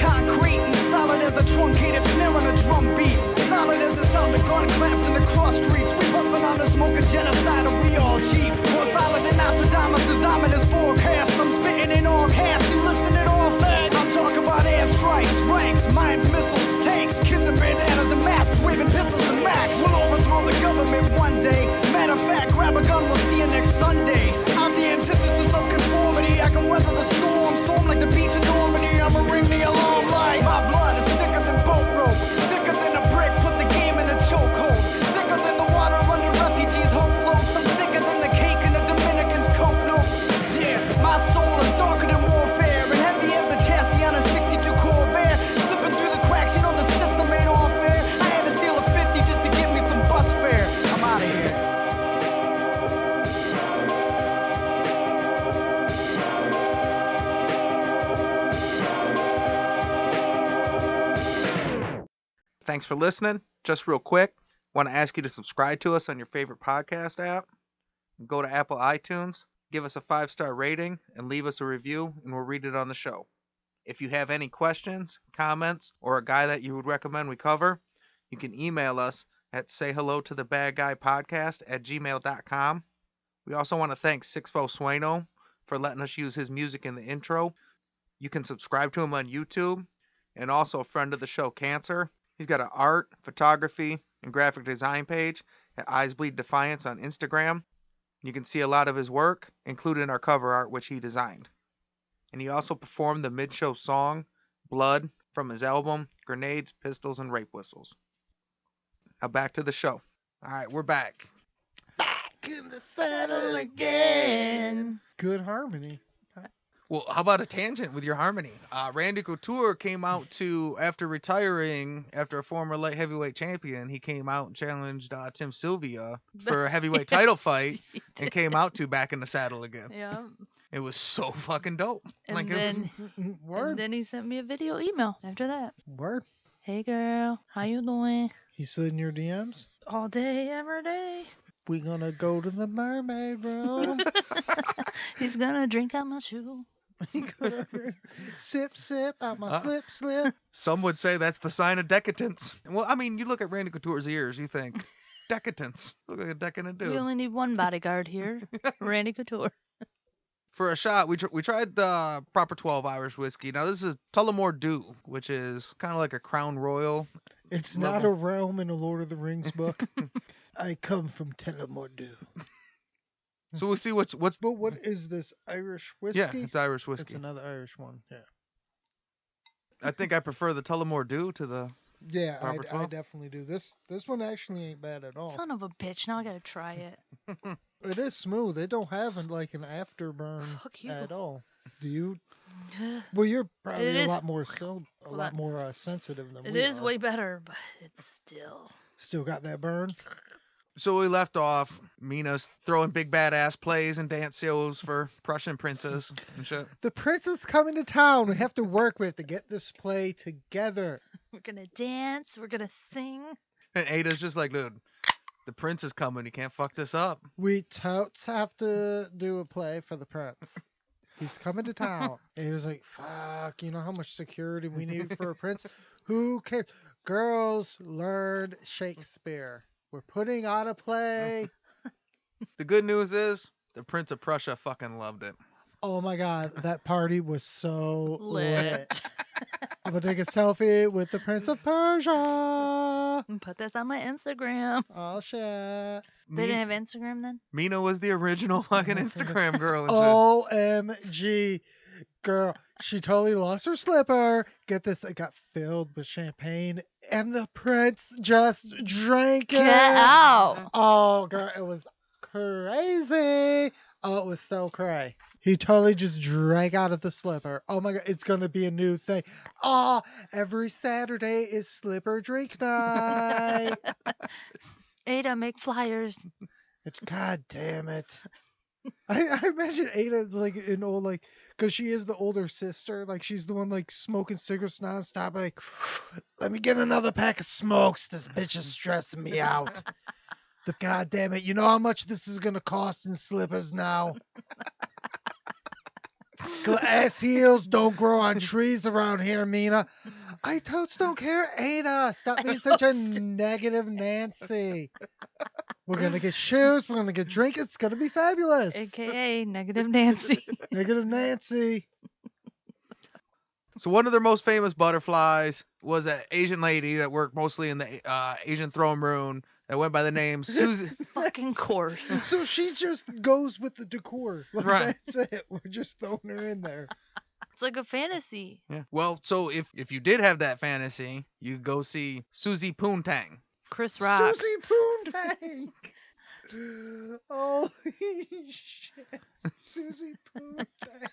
Concrete and solid as the truncated snare on a drum beat. Solid as the sound of gun claps in the cross streets. We puffin' on the smoke of genocide and we all chief. More solid than Nostradamus' ominous forecast. I'm spitting in all caps, you listen it all fast. I'm talking about airstrikes, ranks, mines, missiles, tanks, kids in bandanas and masks, waving pistols and max. We'll overthrow the government one day. Matter of fact, grab a gun, we'll see you next Sunday. I'm the antithesis of conformity. I can weather the storm like the beach in Normandy. I'ma ring the alarm like my blood is thicker than boat rope, thicker than a brick, put the game in a chokehold, thicker than the water under refugees' hope floats. I'm thicker than the cake in the Dominicans' coke notes. Yeah, my soul is darker than warfare and heavy as the chassis on a 62 Corvair. Slipping through the cracks, you know the system ain't all fair. I had to steal a 50 just to get me some bus fare. I'm out of here. Thanks for listening. Just real quick, want to ask you to subscribe to us on your favorite podcast app. Go to Apple iTunes, give us a 5-star rating, and leave us a review, and we'll read it on the show. If you have any questions, comments, or a guy that you would recommend we cover, you can email us at sayhellotothabadguypodcast@gmail.com. We also want to thank Sixfo Sueno for letting us use his music in the intro. You can subscribe to him on YouTube, and also a friend of the show, Cancer. He's got an art, photography, and graphic design page at Eyes Bleed Defiance on Instagram. You can see a lot of his work, including our cover art, which he designed. And he also performed the mid-show song, Blood, from his album, Grenades, Pistols, and Rape Whistles. Now back to the show. All right, we're back. Back in the saddle again. Good harmony. Well, how about a tangent with your harmony? Randy Couture came out after retiring, after a former light heavyweight champion, he came out and challenged Tim Sylvia for a heavyweight title fight and came out back in the saddle again. Yeah. It was so fucking dope. And Word. then he sent me a video email after that. Word. Hey girl, how you doing? He slid in your DMs. All day, every day. We gonna go to the mermaid room. He's gonna drink out my shoe. Sip, sip, out my slip. Some would say that's the sign of decadence. Well, I mean, you look at Randy Couture's ears, you think, decadence. Look like a decadent dude. We only need one bodyguard here. Randy Couture. For a shot, we tried the proper 12 Irish whiskey. Now, this is Tullamore Dew, which is kind of like a Crown Royal. It's not a realm in a Lord of the Rings book. I come from Tullamore Dew. So we'll see what's. But what is this Irish whiskey? Yeah, it's Irish It's whiskey. another Irish one. Yeah. I think I prefer the Tullamore Dew to the. Yeah, Proper I 12? definitely do. This one actually ain't bad at all. Son of a bitch. Now I gotta try it. It is smooth. It don't have like an afterburn Fuck you. at all. Do you? Well, you're probably It a is- lot more Hold on. sensitive than It we is are. way better, but it's still. Still got that burn. So we left off. Mina's throwing big badass plays and dance shows for Prussian princes and shit. The prince is coming to town. We have to work with to get this play together. We're gonna dance. We're gonna sing. And Ada's just like, dude, the prince is coming. You can't fuck this up. We totes have to do a play for the prince. He's coming to town. And he was like, fuck, you know how much security we need for a prince? Who cares? Girls learned Shakespeare. We're putting on a play. The good news is the Prince of Prussia fucking loved it. Oh my god, that party was so lit. Lit. I'm gonna take a selfie with the Prince of Persia. Put this on my Instagram. Oh shit. They didn't have Instagram then? Mina was the original fucking Instagram girl and OMG. Girl, she totally lost her slipper. Get this, it got filled with champagne, and the prince just drank it. Get out. Oh, girl, it was crazy. Oh, it was so cray. He totally just drank out of the slipper. Oh my god, it's gonna be a new thing. Oh, every Saturday is slipper drink night. Ada, make flyers. God damn it. I imagine Ada's like an old, like, because she is the older sister. Like, she's the one, like, smoking cigarettes nonstop. Like, let me get another pack of smokes. This bitch is stressing me out. God damn it. You know how much this is going to cost in slippers now? Glass heels don't grow on trees around here, Mina. I totes don't care, Ada. Stop being such a negative Nancy. We're going to get shoes. We're going to get drink. It's going to be fabulous. AKA Negative Nancy. Negative Nancy. So one of their most famous butterflies was an Asian lady that worked mostly in the Asian throne room that went by the name Susie. Fucking course. So she just goes with the decor. Like, Right. That's it. We're just throwing her in there. It's like a fantasy. Yeah. Well, so if you did have that fantasy, you could go see Susie Poontang. Chris Rock. Susie Poontang. Holy shit. Susie Poontang.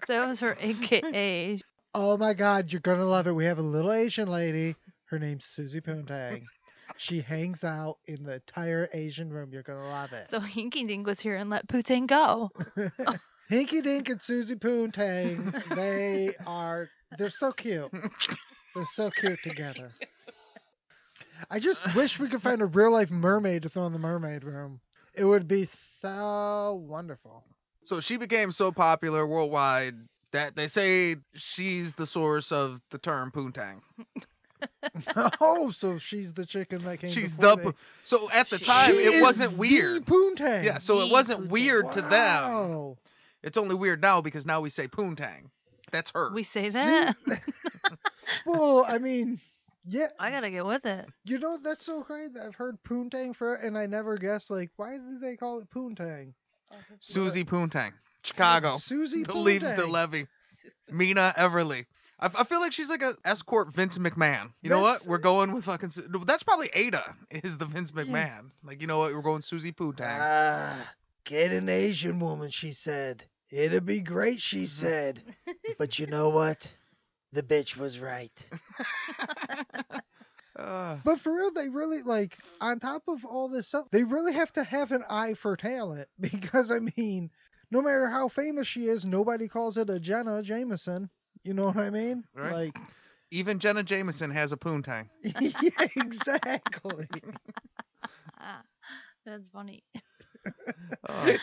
That was her AKA. Oh my god, you're gonna love it. We have a little Asian lady. Her name's Susie Poontang. She hangs out in the entire Asian room. You're gonna love it. So Hinky Dink was here and let Putin go. Hinky Dink and Susie Poontang, they're so cute. They're so cute together. I just wish we could find a real life mermaid to throw in the mermaid room. It would be so wonderful. So she became so popular worldwide that they say she's the source of the term Poontang. Oh, so she's the chicken that came She's before the they- so at the time She it is wasn't the weird. Poontang. Yeah, so it The wasn't Poontang. weird to them. Wow. It's only weird now because now we say Poontang. That's her. We say that. Well, I mean, yeah. I gotta get with it. You know, that's so great. I've heard Poontang and I never guessed, like, why do they call it Poontang? Susie Poontang. Chicago. Susie The Poontang. levy. Minna Everleigh. I feel like she's like a escort Vince McMahon. You know what? That's- We're going with fucking. That's probably Ada is the Vince McMahon. Like, you know what? We're going Susie Poontang. Get an Asian woman, she said. It'd be great, she said. But you know what? The bitch was right. But for real, they really, like, on top of all this stuff, they really have to have an eye for talent. Because, I mean, no matter how famous she is, nobody calls it a Jenna Jameson. You know what I mean? Right. Like, Even Jenna Jameson has a Poontang. yeah, exactly. That's funny. Oh.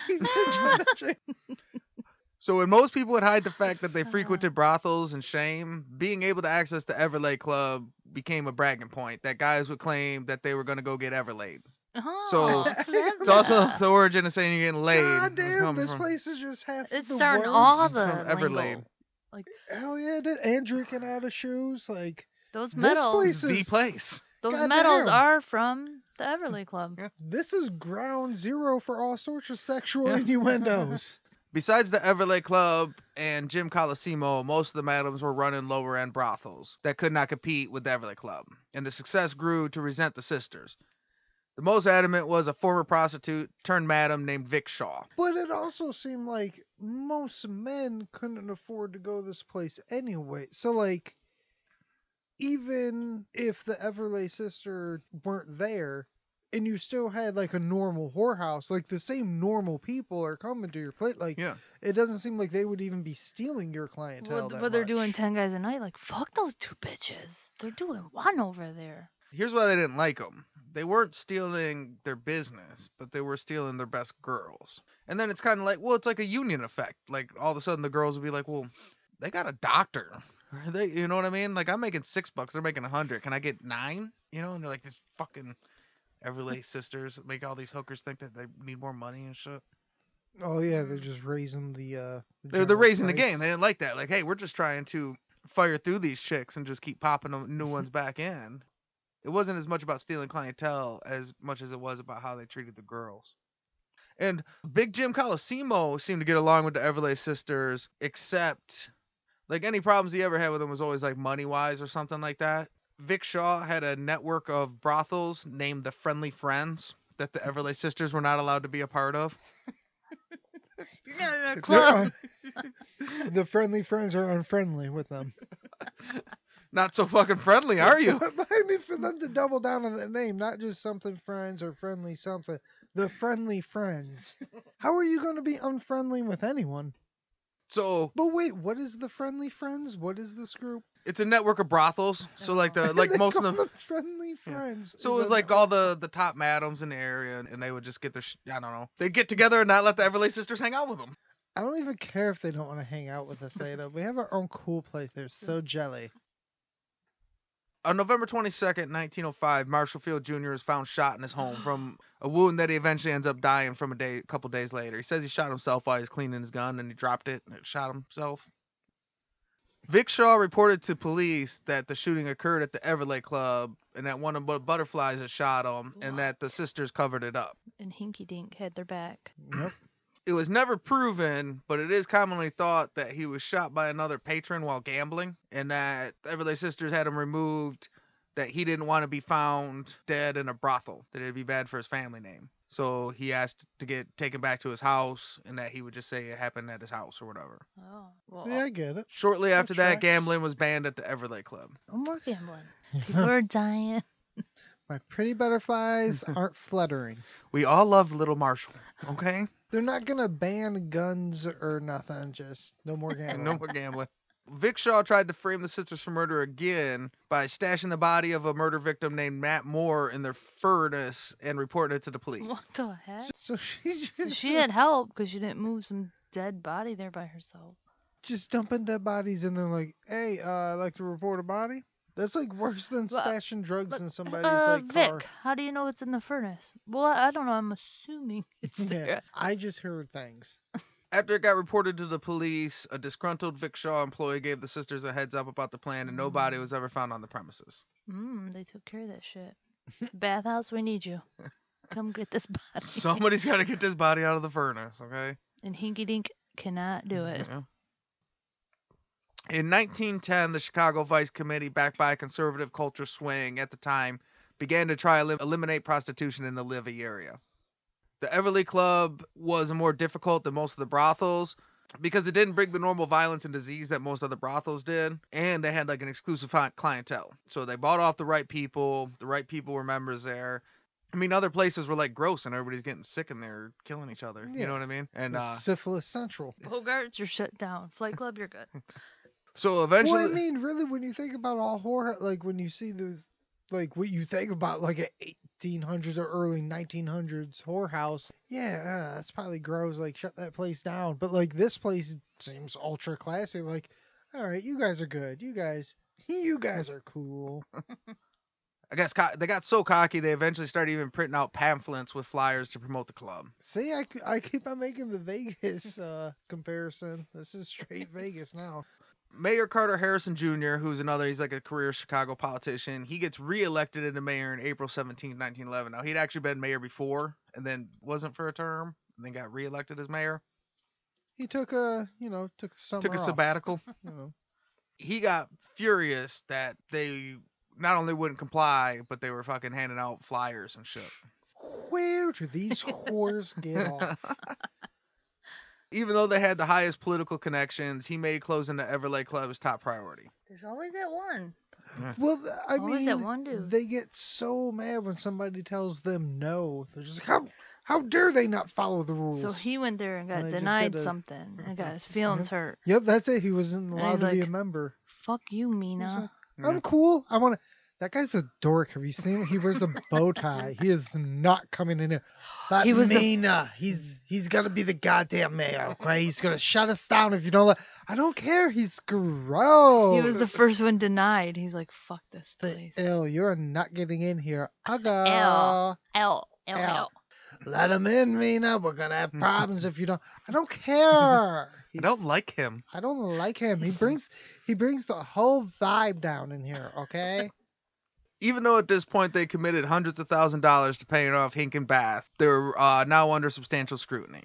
So when most people would hide the fact that they frequented brothels and shame, being able to access the Everleigh Club became a bragging point that guys would claim that they were going to go get Everleighed. Oh, It's also the origin of saying you're getting laid. God damn, Come this from- place is just half it's the starting words. all from the Everleigh. lingo. Hell yeah, dude. And drinking out of shoes. Like, Those this medals. place the is... place. Those goddamn. medals are from The Everleigh Club. Yeah. This is ground zero for all sorts of sexual Yeah. innuendos. Besides the Everleigh Club and Jim Colosimo, most of the madams were running lower-end brothels that could not compete with the Everleigh Club, and the success grew to resent the sisters. The most adamant was a former prostitute turned madam named Vic Shaw. But it also seemed like most men couldn't afford to go this place anyway. So, like, even if the Everleigh sister weren't there, and you still had like a normal whorehouse, like the same normal people are coming to your plate. Like, Yeah. it doesn't seem like they would even be stealing your clientele. But they're doing 10 guys a night. Like, fuck those 2 bitches. They're doing 1 over there. Here's why they didn't like them. They weren't stealing their business, but they were stealing their best girls. And then it's kind of like, well, it's like a union effect. Like, all of a sudden the girls would be like, well, they got a doctor. You know what I mean? Like, I'm making $6, they're making 100. Can I get 9? You know? And they're like, this fucking Everleigh sisters make all these hookers think that they need more money and shit. Oh yeah, they're just raising the. They're general raising the price. game. They didn't like that. Like, hey, we're just trying to fire through these chicks and just keep popping them, new ones back in. It wasn't as much about stealing clientele as much as it was about how they treated the girls. And Big Jim Colosimo seemed to get along with the Everleigh sisters, except, like, any problems he ever had with them was always, like, money-wise or something like that. Vic Shaw had a network of brothels named the Friendly Friends that the Everleigh sisters were not allowed to be a part of. Yeah, They're club. The friendly friends are unfriendly with them. Not so fucking friendly, are you? But I mean, for them to double down on that name, not just something friends or friendly something, the friendly friends. How are you going to be unfriendly with anyone? So But wait, what is the friendly friends? What is this group? it's a network of brothels. So like the like They most of call them. friendly Yeah. friends. So it Is was that like not- all the top madams in the area, and they would just get their I don't know. They'd get together and not let the Everleigh sisters hang out with them. I don't even care if they don't want to hang out with us, Ada. We have our own cool place. They're so jelly. On November 22nd, 1905, Marshall Field Jr. is found shot in his home from a wound that he eventually ends up dying from a couple days later. He says he shot himself while he was cleaning his gun, and he dropped it and shot himself. Vic Shaw reported to police that the shooting occurred at the Everleigh Club and that one of the butterflies had shot him and that the sisters covered it up. And Hinky Dink had their back. Yep. It was never proven, but it is commonly thought that he was shot by another patron while gambling and that the Everleigh sisters had him removed, that he didn't want to be found dead in a brothel, that it'd be bad for his family name. So he asked to get taken back to his house and that he would just say it happened at his house or whatever. Oh. Well, See, I get it. Shortly after that, tracks. gambling was banned at the Everleigh Club. no more gambling. People are dying. My pretty butterflies aren't fluttering. We all loved Little Marshall, okay? They're not gonna ban guns or nothing. Just no more gambling. No more gambling. Vic Shaw tried to frame the sisters for murder again by stashing the body of a murder victim named Matt Moore in their furnace and reporting it to the police. What the heck? So she just, So she had help because she didn't move some dead body there by herself. just dumping dead bodies in there like, hey, I'd like to report a body. That's like worse than But- stashing drugs but, in somebody's like Vic, car. how do you know it's in the furnace? Well, I don't know. I'm assuming it's Yeah, there. I just heard things. After it got reported to the police, a disgruntled Vic Shaw employee gave the sisters a heads up about the plan and no body was ever found on the premises. They took care of that shit. Bathhouse, we need you. Come get this body. Somebody's got to get this body out of the furnace, okay? And Hinky Dink cannot do it. Yeah. In 1910, the Chicago Vice Committee, backed by a conservative culture swing at the time, began to try to eliminate prostitution in the Livy area. The Everleigh Club was more difficult than most of the brothels because it didn't bring the normal violence and disease that most other brothels did, and they had like an exclusive clientele. So they bought off the right people were members there. I mean, other places were like gross and everybody's getting sick and they're killing each other. You Yeah. know what I mean? And Syphilis Central. Bogarts, you're shut down. Flight Club, you're good. so eventually, Well, I mean, really, when you think about all horror, like when you see those, like what you think about like a 1800s or early 1900s whorehouse, yeah, that's probably gross. Like, shut that place down. But like this place seems ultra classy. Like, all right, you guys are good. You guys are cool. I guess they got so cocky they eventually started even printing out pamphlets with flyers to promote the club. See, I keep on making the Vegas comparison. This is straight Vegas now. Mayor Carter Harrison Jr., he's like a career Chicago politician. He gets reelected into mayor in April 17, 1911. Now, he'd actually been mayor before and then wasn't for a term and then got reelected as mayor. He took a summer Took a off. sabbatical. You know. He got furious that they not only wouldn't comply, but they were fucking handing out flyers and shit. Where do these whores get off? Even though they had the highest political connections, he made closing the Everleigh Club his top priority. There's always that one. Well, I Always that mean, one dude. they get so mad when somebody tells them no. They're just like, how dare they not follow the rules? So he went there and got And they just denied gotta- something and got his feelings hurt. Yep, that's it. He wasn't And allowed he's to be a like, member. Fuck you, He's Mina. like, I'm cool. I want to. That guy's a dork. Have you seen him? He wears a bow tie. He is not coming in here. But He was the- Mina, he's gonna be the goddamn mayor. Okay, he's gonna shut us down if you don't let. I don't care. He's gross. He was the first one denied. He's like, fuck this The place. L, you're not getting in here. I'll go. L. Let him in, Mina. We're gonna have problems if you don't. I don't care. I don't like him. I don't like him. He brings the whole vibe down in here. Okay. Even though at this point they committed hundreds of $1,000s to paying off Hink and Bath, they were now under substantial scrutiny.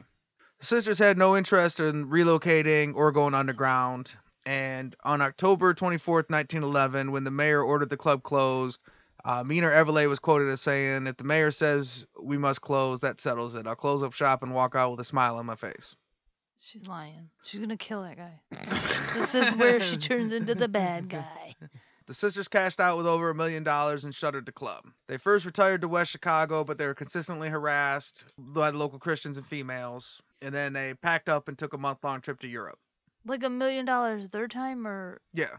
The sisters had no interest in relocating or going underground, and on October 24th, 1911, when the mayor ordered the club closed, Minna Everleigh was quoted as saying, "If the mayor says we must close, that settles it. I'll close up shop and walk out with a smile on my face." She's lying. She's gonna kill that guy. This is where she turns into the bad guy. The sisters cashed out with over $1 million and shuttered the club. They first retired to West Chicago, but they were consistently harassed by the local Christians and females. And then they packed up and took a month-long trip to Europe. Like $1 million their time, or Yeah.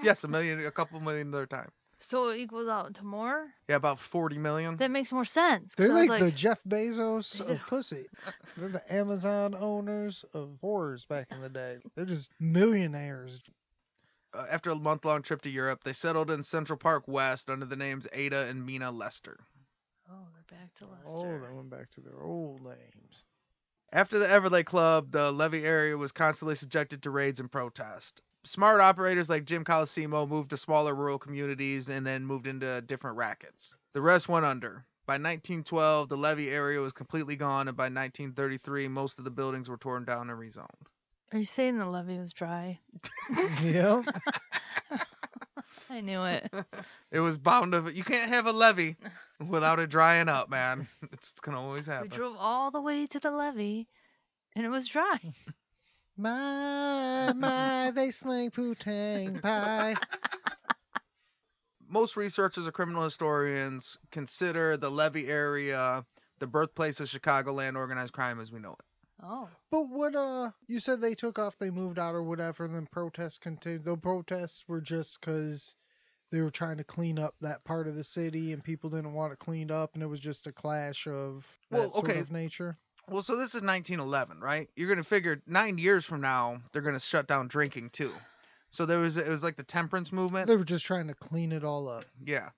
Yes, a couple million their time. so it equals out to more? Yeah, about 40 million. That makes more sense. 'cause They're I was like the Jeff Bezos Yeah. of pussy. They're the Amazon owners of whores back in the day. They're just millionaires. After a month-long trip to Europe, they settled in Central Park West under the names Ada and Minna Lester. Oh, they're back to Lester. Oh, they went back to their old names. After the Everleigh Club, the Levee area was constantly subjected to raids and protest. Smart operators like Jim Colosimo moved to smaller rural communities and then moved into different rackets. The rest went under. By 1912, the Levee area was completely gone, and by 1933, most of the buildings were torn down and rezoned. Are you saying the levee was dry? Yeah. I knew it. It was bound to. You can't have a levee without it drying up, man. It's gonna always We happen. drove all the way to the levee, and it was dry. My, they slang poo-tang pie. Most researchers or criminal historians consider the Levee area the birthplace of Chicagoland organized crime as we know it. Oh. But what, you said they took off, they moved out or whatever, and then protests continued. The protests were just because they were trying to clean up that part of the city and people didn't want it cleaned up, and it was just a clash of that sort of nature. Well, so this is 1911, right? You're going to figure 9 years from now, they're going to shut down drinking too. So it was like the temperance movement. They were just trying to clean it all up. Yeah.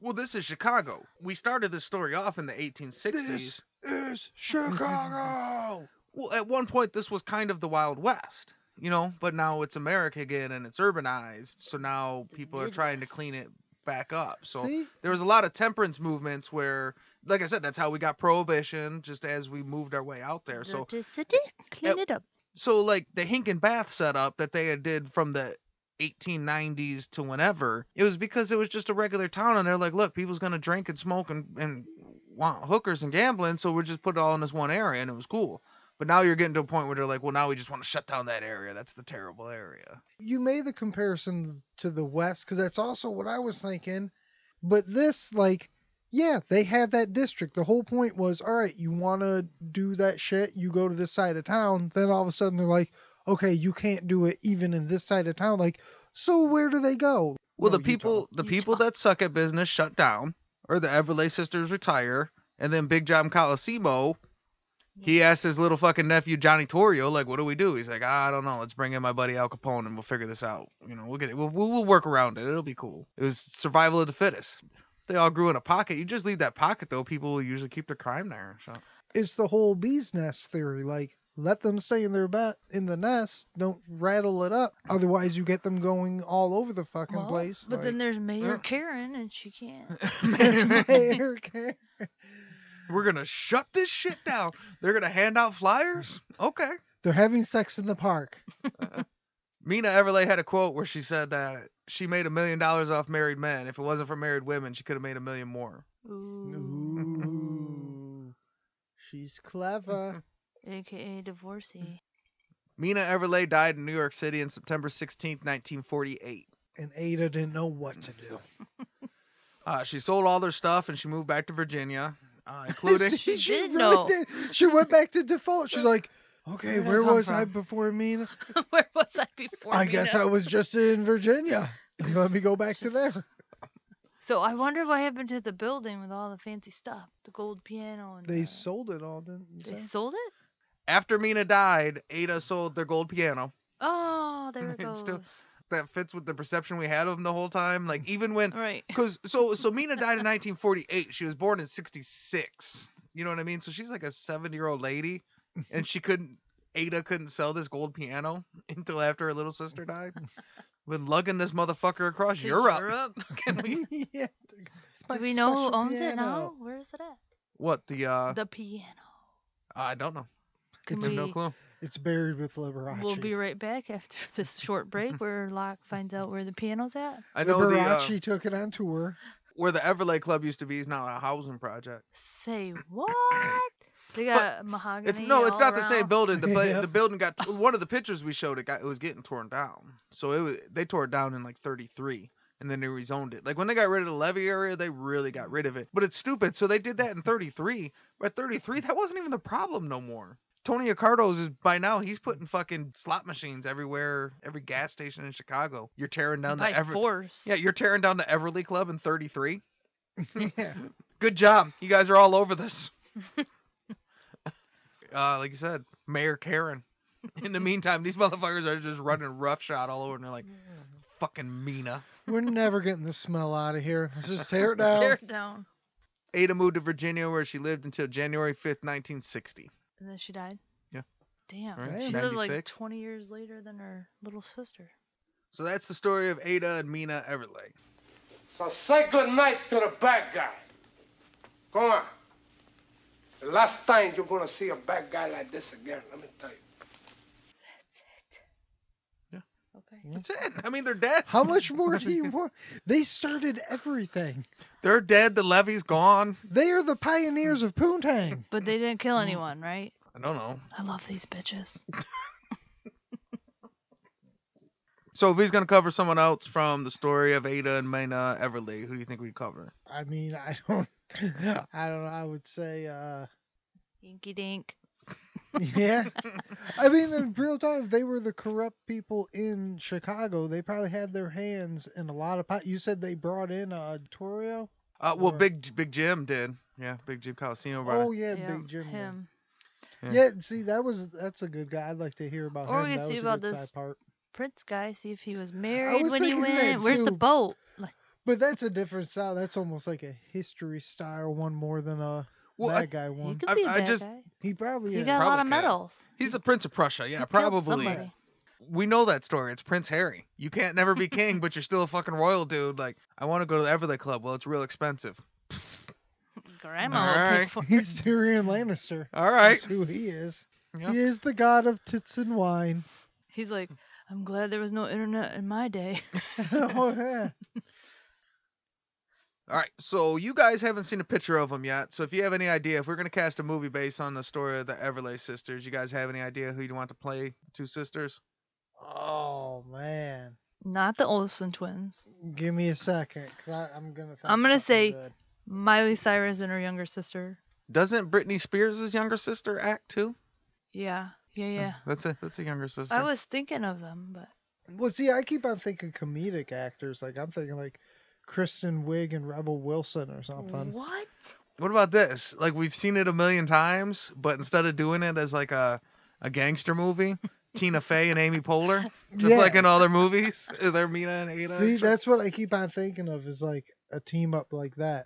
Well, this is Chicago. We started this story off in the 1860s. This is Chicago! Well, at one point, this was kind of the Wild West, you know, but now it's America again and it's urbanized. So now people are trying to clean it back up. So See? there was a lot of temperance movements where, like I said, that's how we got prohibition, just as we moved our way out there. So Clean it up. So like the Hink and Bath setup that they had did from the 1890s to whenever, it was because it was just a regular town, and they're like, look, people's gonna drink and smoke and want hookers and gambling, so we'll just put it all in this one area, and it was cool. But now you're getting to a point where they're like, well, now we just want to shut down that area. That's the terrible area. You made the comparison to the West, because that's also what I was thinking. But this, like, yeah, they had that district. The whole point was, all right, you want to do that shit, you go to this side of town. Then all of a sudden they're like, okay, you can't do it even in this side of town. Like, so where do they go? Well, No, the people that suck at business shut down, or the Everleigh sisters retire, and then Big John Colosimo, he asked his little fucking nephew Johnny Torrio, like, what do we do? He's like, I don't know. Let's bring in my buddy Al Capone and we'll figure this out. You know, we'll get it. We'll work around it. It'll be cool. It was survival of the fittest. They all grew in a pocket. You just leave that pocket though, people will usually keep their crime there. So It's the whole bee's nest theory. Like, let them stay in their in the nest. Don't rattle it up. Otherwise, you get them going all over the fucking Well, place. but then there's Mayor Yeah. Karen, and she can't. Mayor Karen. We're gonna shut this shit down. They're gonna hand out flyers. Okay. They're having sex in the park. Minna Everleigh had a quote where she said that she made $1 million off married men. If it wasn't for married women, she could have made $1 million more. Ooh. She's clever. AKA divorcee. Minna Everleigh died in New York City on September 16th, 1948. And Ada didn't know what to do. She sold all their stuff and she moved back to Virginia, including... she didn't really know. did. She went back to default. She's like, okay, Where'd I where come was I from? before Mina? Where was I before? I guess I was just in Virginia. Let me go back to there. So I wonder what happened to the building with all the fancy stuff, the gold piano and. They sold it all, didn't They they? sold it? After Minna died, Ada sold their gold piano. Oh, there it It's goes. still- That fits with the perception we had of them the whole time. Like, even when... Right. Because, so Minna died in 1948. She was born in 66. You know what I mean? So she's like a 70-year-old lady. And Ada couldn't sell this gold piano until after her little sister died. Been lugging this motherfucker across To Europe. Can we... Yeah. Do we know who owns it now? Where is it at? What, the The piano. I don't know. Can I have no we- clue. It's buried with Liberace. We'll be right back after this short break where Locke finds out where the piano's at. I know Liberace took it on tour. where the Everleigh Club used to be is now a housing project. Say what? They got mahogany. It's all not the same around. building. Yep. The building got one of the pictures we showed. It was getting torn down. So they tore it down in like 33, and then they rezoned it. Like when they got rid of the levee area, they really got rid of it. But it's stupid. So they did that in 33. But at 33, that wasn't even the problem no more. Tony Accardo's is by now he's putting fucking slot machines everywhere, every gas station in Chicago. You're tearing down By force. Yeah, you're tearing down the Everleigh Club in 33. Yeah. Good job. You guys are all over this. Like you said, Mayor Karen. In the meantime, these motherfuckers are just running roughshod all over, and they're like, fucking Mina. We're never getting the smell out of here. Let's just tear it down. Tear it down. Ada moved to Virginia, where she lived until January 5th, 1960. And then she died? Yeah. Damn. Right, She lived like 96. 20 years later than her little sister. So that's the story of Ada and Minna Everleigh. So say good night to the bad guy. Come on. The last time you're gonna see a bad guy like this again, let me tell you. That's it. Yeah. Okay. That's it. I mean, they're dead. How much more do you want? They started everything. They're dead. The levee's gone. They are the pioneers of Poontang. But they didn't kill anyone, right? I don't know. I love these bitches. So if he's going to cover someone else from the story of Ada and Minna Everleigh, who do you think we'd cover? I mean, I don't know. I would say, Inky dink. yeah. I mean, in real time, if they were the corrupt people in Chicago, they probably had their hands in a lot of pot. You said they brought in Torrio? Well, Or- Big Jim did. Yeah, Big Jim Coliseum. Oh, yeah, Yeah, Big Jim. him. Yeah, see, that's a good guy. I'd like to hear about Or him. we That could see was a about good this side part. Prince guy, see if he was married was when he thinking that went. Where's the too. boat? Like, But that's a different style. That's almost like a history style one more than a Well, bad guy he one. could be a I bad just- guy. He probably He is. got a lot of Probably could. medals. He's the Prince of Prussia. Yeah, He killed probably. somebody. We know that story. It's Prince Harry. You can't never be king, but you're still a fucking royal dude. Like, I want to go to the Everleigh Club. Well, it's real expensive. Grandma All will right. pay for it. He's Tyrion Lannister. All right. That's who he is. Yep. He is the god of tits and wine. He's like, I'm glad there was no internet in my day. Oh, yeah. All right. So you guys haven't seen a picture of them yet. So if you have any idea, if we're going to cast a movie based on the story of the Everleigh sisters, you guys have any idea who you want to play the two sisters? Oh, man. Not the Olsen twins. Give me a second, because I'm going to think I'm gonna something say- good. Miley Cyrus and her younger sister. Doesn't Britney Spears' younger sister act too? Yeah. Yeah. That's a younger sister. I was thinking of them, but Well, see, I keep on thinking comedic actors. Like, I'm thinking, like, Kristen Wiig and Rebel Wilson or something. what? What about this? Like, we've seen it a million times, but instead of doing it as like a gangster movie, Tina Fey and Amy Poehler, just Yeah. like in all their movies, they're Mina and Ada. See, that's what I keep on thinking of is, like, a team up like that.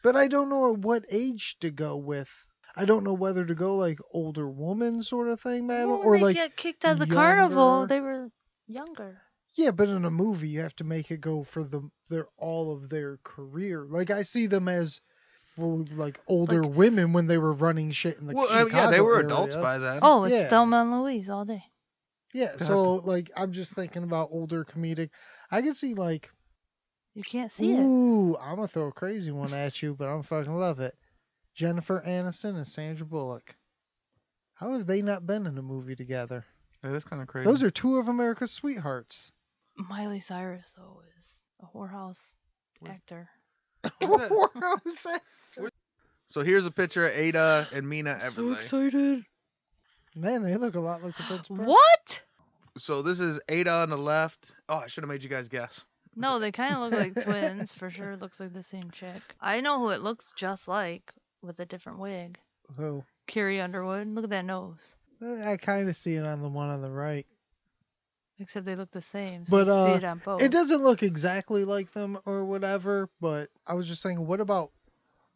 But I don't know what age to go with. I don't know whether to go like older woman sort of thing, madam, Well, or when they like get kicked out of the carnival, younger. they were younger. Yeah, but in a movie, you have to make it go for their all of their career. Like I see them as full like older Like, women when they were running shit in the Well, yeah, they Chicago were adults area. by then. oh, it's Yeah. Thelma and Louise all day. Yeah, so like I'm just thinking about older comedic. I can see like, You can't see it. ooh, I'm gonna throw a crazy one at you, but I'm fucking love it. Jennifer Aniston and Sandra Bullock. How have they not been in a movie together? That is kind of crazy. Those are two of America's sweethearts. Miley Cyrus, though, is a whorehouse actor. So here's a picture of Ada and Minna Everleigh. excited. Man, they look a lot like the Prince of Persia. What? So this is Ada on the left. Oh, I should have made you guys guess. No, they kind of look like twins. For sure, looks like the same chick. I know who it looks just like with a different wig. Who? Carrie Underwood. Look at that nose. I kind of see it on the one on the right. Except they look the same. So But you see it on both. it doesn't look exactly like them or whatever, but I was just thinking, what about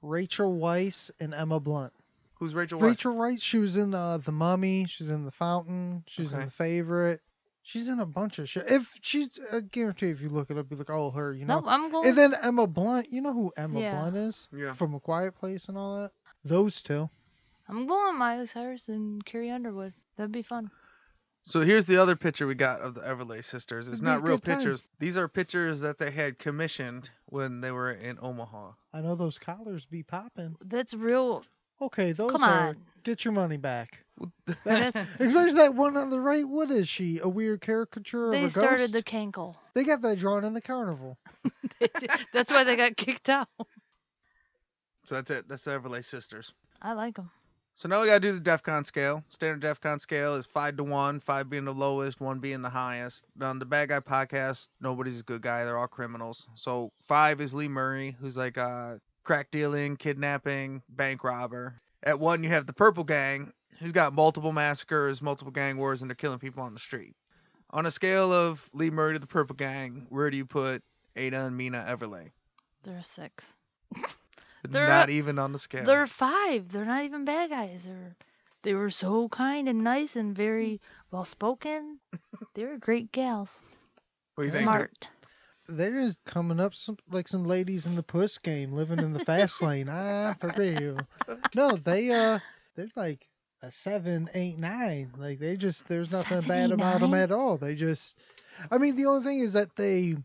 Rachel Weisz and Emma Blunt? Who's Rachel Weisz? Rachel Weisz, she was in The Mummy, she's in The Fountain, she's in Okay. The Favorite. She's in a bunch of shit. If she's, I guarantee if you look it up, you're like, oh, her, you know. No, I'm going. And then Emma Blunt, you know who Emma Yeah. Blunt is? Yeah. From A Quiet Place and all that? Those two. I'm going Miley Cyrus and Carrie Underwood. That'd be fun. So here's the other picture we got of the Everleigh sisters. It's It'd be a not real good time. pictures. These are pictures that they had commissioned when they were in Omaha. I know those collars be popping. That's real. Okay, those Come are, on. get your money back. That's, Especially that one on the right. What is she? A weird caricature of a they ghost? started the cankle. They got that drawn in the carnival. That's why they got kicked out. So that's it. That's the Everleigh sisters. I like them. So now we gotta do the DEFCON scale. Standard DEFCON scale is 5 to 1, 5 being the lowest, 1 being the highest. On the Bad Guy podcast, nobody's a good guy. They're all criminals. So 5 is Lee Murray, who's like crack dealing, kidnapping, bank robber. At 1, you have the Purple Gang, who's got multiple massacres, multiple gang wars, and they're killing people on the street. On a scale of Lee Murray to the Purple Gang, where do you put Ada and Minna Everleigh? They're a 6. They're not even on the scale. They're 5. They're not even bad guys. They were so kind and nice and very well spoken. They were great gals. What do you think? Smart. They're just coming up some ladies in the puss game, living in the fast lane. For real. No, they're like a 7, 8, 9. Like there's nothing 7, bad 8, about them 9? at all. I mean, the only thing is that they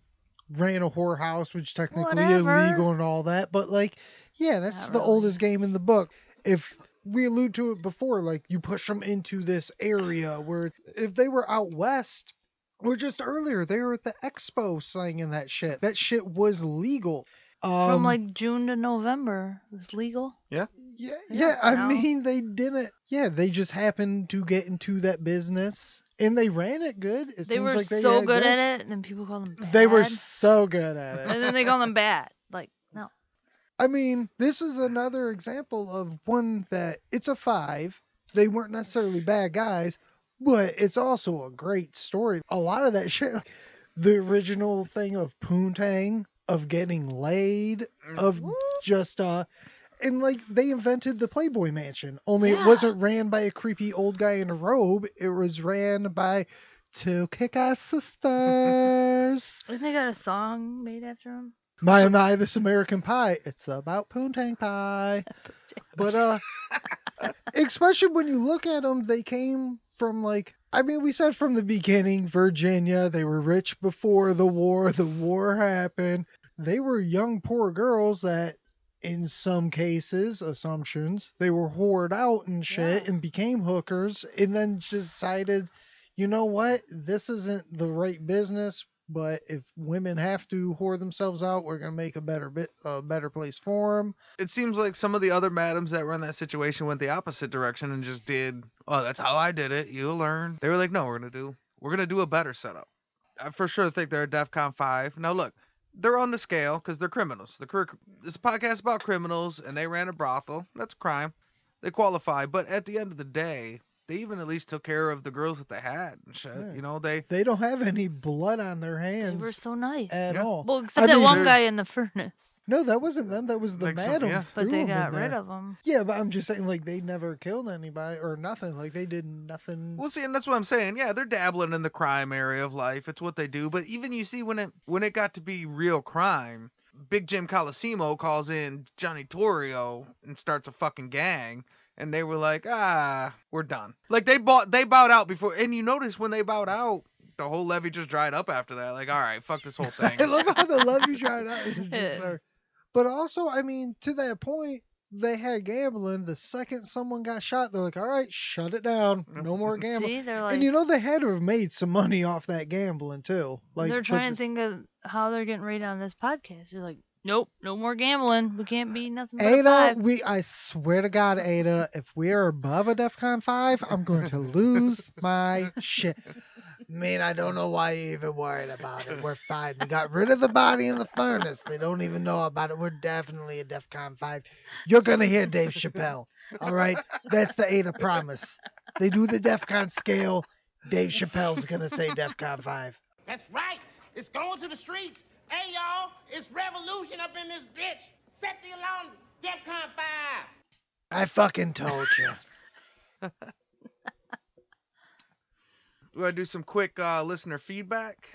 ran a whorehouse, which technically Whatever. illegal and all that. But like, yeah, that's Not the really. oldest game in the book. If we allude to it before, like you push them into this area where if they were out west or just earlier, they were at the expo singing that shit. That shit was legal. From like June to November. It was legal. yeah, Yeah, I no. mean they didn't. Yeah, they just happened to get into that business and they ran it good. It They seems were like they so had good at it, and then people call them bad. They were so good at it. And then they call them bad. Like, no. I mean, this is another example of one that it's a 5. They weren't necessarily bad guys, but it's also a great story. A lot of that shit, like, the original thing of poontang, of getting laid, of just and like they invented the Playboy Mansion. Only Yeah. it wasn't ran by a creepy old guy in a robe. It was ran by two kick-ass sisters. Didn't they got a song made after them? My, this American Pie. It's about poontang pie. But especially when you look at them, they came from like, I mean, we said from the beginning, Virginia. They were rich before the war. The war happened. They were young, poor girls that, in some cases, assumptions, they were whored out and shit and became hookers, and then just decided, you know what, this isn't the right business. But if women have to whore themselves out, we're gonna make a better place for them. It seems like some of the other madams that were in that situation went the opposite direction and just did, oh, that's how I did it. You'll learn. They were like, no, we're gonna do a better setup. I for sure think they're a DEFCON 5. Now look, they're on the scale because they're criminals. This podcast is about criminals, and they ran a brothel. That's a crime. They qualify, but at the end of the day, they even at least took care of the girls that they had and shit. Yeah. You know, they They don't have any blood on their They hands were so nice. at Yeah. all. Well, except that mean, one they're- guy in the furnace. No, that wasn't them. That was the Like some- madam. yeah. Threw But they them got in rid there. of him. Yeah, but I'm just saying, like, they never killed anybody or nothing. Like, they did nothing. Well, see, and that's what I'm saying. Yeah, they're dabbling in the crime area of life. It's what they do. But even you see when it got to be real crime, Big Jim Colosimo calls in Johnny Torrio and starts a fucking gang. And they were like, we're done. Like they bowed out before. And you notice when they bowed out, the whole levy just dried up after that. Like, all right, fuck this whole thing. I love how the love you tried out. Is just but also, I mean, to that point, they had gambling. The second someone got shot, they're like, all right, shut it down. No more gambling. See, they're like, And you know, they had to have made some money off that gambling, too. Like, they're with trying to this- think of how they're getting rated on this podcast. They're like, nope, no more gambling. We can't be nothing but a Ada, 5. I swear to God, Ada, if we are above a DEFCON 5, I'm going to lose my shit. Man, I don't know why you're even worried about it. We're fine. We got rid of the body in the furnace. They don't even know about it. We're definitely a DEFCON 5. You're going to hear Dave Chappelle. All right? That's the Ada promise. They do the DEFCON scale. Dave Chappelle's going to say DEFCON 5. That's right. It's going to the streets. Hey, y'all, it's revolution up in this bitch. Set the alarm. DEFCON 5. I fucking told you. We're going to do some quick listener feedback.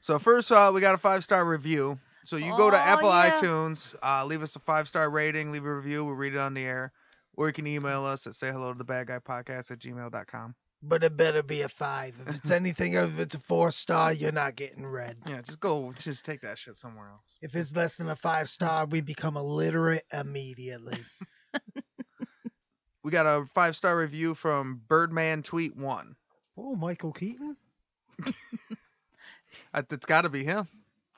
So first, we got a 5-star review. So you go to Oh, Apple yeah. iTunes, leave us a 5-star rating, leave a review. We'll read it on the air. Or you can email us at sayhello@gmail.com. But it better be a 5. If it's anything other, if it's a 4-star, you're not getting read. Yeah, just take that shit somewhere else. If it's less than a 5-star, we become illiterate immediately. We got a 5-star review from Birdman Tweet 1. Oh, Michael Keaton? It's got to be him.